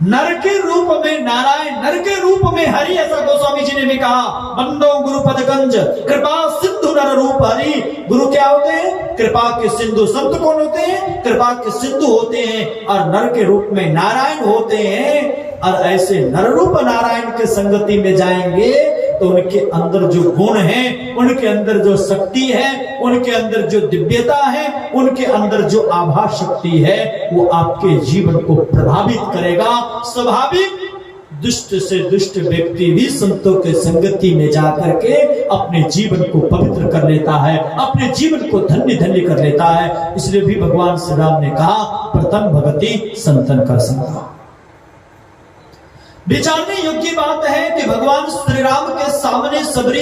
नर के रूप में नारायण, नर के रूप में हरि, ऐसा गोस्वामी जी ने भी कहा। बंदो गुरुपद गंज कृपा सिंधु नर रूप हरि। गुरु क्या होते हैं? कृपा के सिंधु। संत कौन होते हैं? कृपा के सिंधु होते हैं और नर के रूप में नारायण होते हैं। और ऐसे नर रूप नारायण के संगति में जाएंगे तो उनके अंदर जो गुण है, उनके अंदर जो शक्ति है, उनके अंदर जो दिव्यता है, उनके अंदर जो आभा शक्ति है, वो आपके जीवन को प्रभावित करेगा। स्वाभाविक दुष्ट से दुष्ट व्यक्ति भी संतों के संगति में जाकर के अपने जीवन को पवित्र कर लेता है, अपने जीवन को धन्य धन्य कर लेता है। इसलिए भी भगवान श्री राम ने कहा प्रथम भगति संतन कर संगा। विचारने योग्य बात है कि भगवान श्री राम के सामने सबरी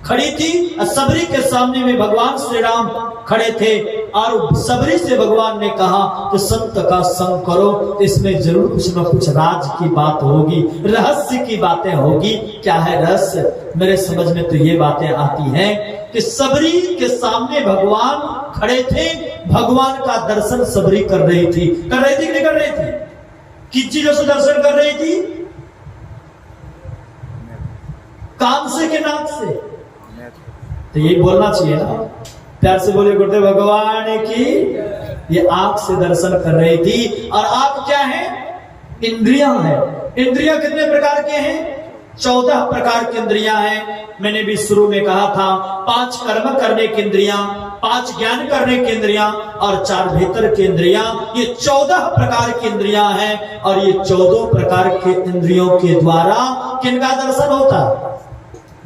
खड़ी थी और सबरी के सामने में भगवान श्री राम खड़े थे और सबरी से भगवान ने कहा कि संत का संग करो। तो इसमें जरूर कुछ न कुछ राज की बात होगी, रहस्य की बातें होगी। क्या है रहस्य? मेरे समझ में तो ये बातें आती हैं कि सबरी के सामने भगवान खड़े थे, भगवान का दर्शन सबरी कर रही थी। कर रही थी कि नहीं कर रही थी? किस चीजों से दर्शन कर रही थी? कान से कि नाक से? तो ये बोलना चाहिए ना, प्यार से बोलिए गुरुदेव भगवान की। ये आंख से दर्शन कर रही थी। और आंख क्या है? इंद्रियां है। इंद्रियां कितने प्रकार के हैं? 14 प्रकार की इंद्रियां हैं। मैंने भी शुरू में कहा था 5 कर्म करने की इंद्रियां, 5 ज्ञान करने की इंद्रियां और 4 भीतर की इंद्रियां। ये 14 प्रकार की इंद्रियां हैं और ये 14 प्रकार के इंद्रियों के द्वारा किनका दर्शन होता है?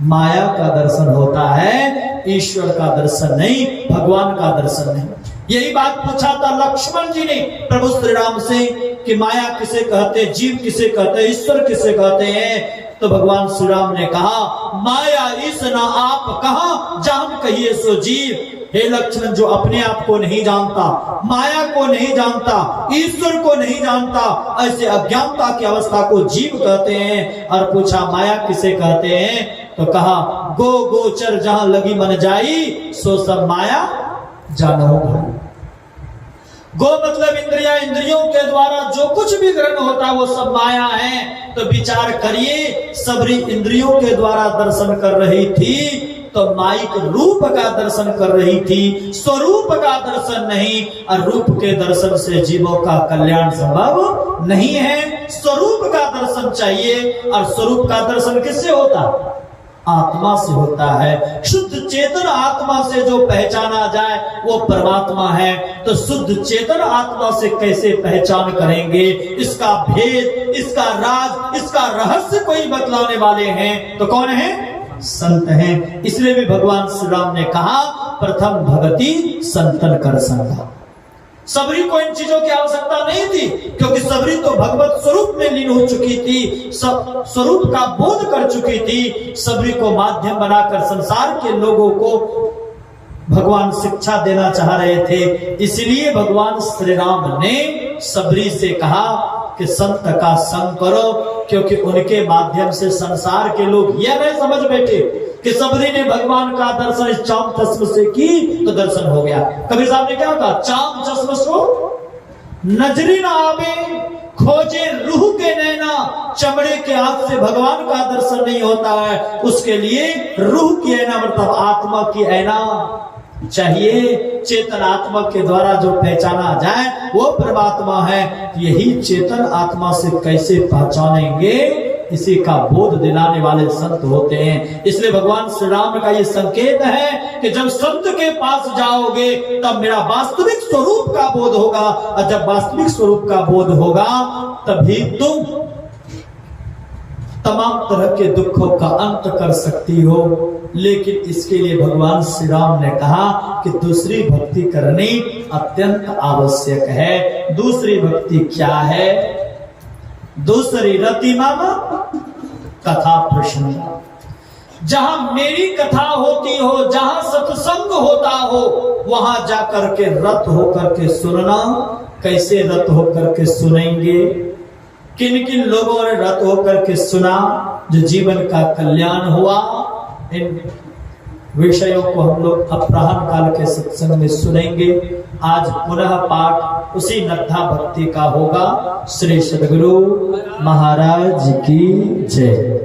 माया का दर्शन होता है, ईश्वर का दर्शन नहीं, भगवान का दर्शन नहीं। यही बात पूछा था लक्ष्मण जी ने प्रभु श्री राम से कि माया किसे कहते, जीव किसे कहते, ईश्वर किसे कहते हैं? तो भगवान श्री राम ने कहा माया ईस ना आप कहा जान कहिए सो जीव। हे लक्ष्मण, जो अपने आप को नहीं जानता, माया को नहीं जानता, ईश्वर को नहीं जानता, ऐसे अज्ञानता की अवस्था को जीव कहते हैं। और पूछा माया किसे कहते हैं? तो कहा गो गोचर जहां लगी मन जाई सो सब माया जानो भाई। गो मतलब इंद्रिया, इंद्रियों के द्वारा जो कुछ भी ग्रहण होता है वो सब माया है। तो विचार करिए, सबरी इंद्रियों के द्वारा दर्शन कर रही थी तो माइक रूप का दर्शन कर रही थी, स्वरूप का दर्शन नहीं। और रूप के दर्शन से जीवों का कल्याण संभव नहीं है। स्वरूप का दर्शन चाहिए। और स्वरूप का दर्शन किससे होता? आत्मा से होता है। शुद्ध चेतन आत्मा से जो पहचाना जाए वो परमात्मा है। तो शुद्ध चेतन आत्मा से कैसे पहचान करेंगे? इसका भेद, इसका राज, इसका रहस्य कोई बतलाने वाले हैं तो कौन है? संत हैं। इसलिए भी भगवान श्री राम ने कहा प्रथम भगति संतन कर संगा। सबरी को इन चीजों की आवश्यकता नहीं थी क्योंकि सबरी तो भगवत स्वरूप में लीन हो चुकी थी, स्वरूप का बोध कर चुकी थी। सबरी को माध्यम बनाकर संसार के लोगों को भगवान शिक्षा देना चाह रहे थे। इसलिए भगवान श्री राम ने सबरी से कहा कि संत का संग करो, क्योंकि उनके माध्यम से संसार के लोग यह नहीं समझ बैठे कि सबरी ने भगवान का दर्शन इस चाम चश्म से की तो दर्शन हो गया। कबीर साहब ने क्या कहा? चाम चश्म सो नजरी ना आवे, खोजे रूह के नैना। चमड़े के आंख से भगवान का दर्शन नहीं होता है, उसके लिए रूह की ऐना मतलब आत्मा की ऐना चाहिए। चेतन आत्मा के द्वारा जो पहचाना जाए वो परमात्मा है। यही चेतन आत्मा से कैसे पहचानेंगे, इसी का बोध दिलाने वाले संत होते हैं। इसलिए भगवान श्री राम का ये संकेत है कि जब संत के पास जाओगे तब मेरा वास्तविक स्वरूप का बोध होगा। और जब वास्तविक स्वरूप का बोध होगा तभी तुम तमाम तरह के दुखों का अंत कर सकती हो। लेकिन इसके लिए भगवान श्री राम ने कहा कि दूसरी भक्ति करनी अत्यंत आवश्यक है। दूसरी भक्ति क्या है? दूसरी रति मामा कथा प्रश्न। जहां मेरी कथा होती हो, जहां सत्संग होता हो, वहां जाकर के रत होकर के सुनना। कैसे रत होकर के सुनेंगे? किन किन लोगों ने रत होकर के सुना? जो जीवन का कल्याण हुआ, इन विषयों को हम लोग अपराह्न काल के सत्संग में सुनेंगे। आज पुनः पाठ उसी नद्धा भक्ति का होगा। श्री सद्गुरु महाराज की जय।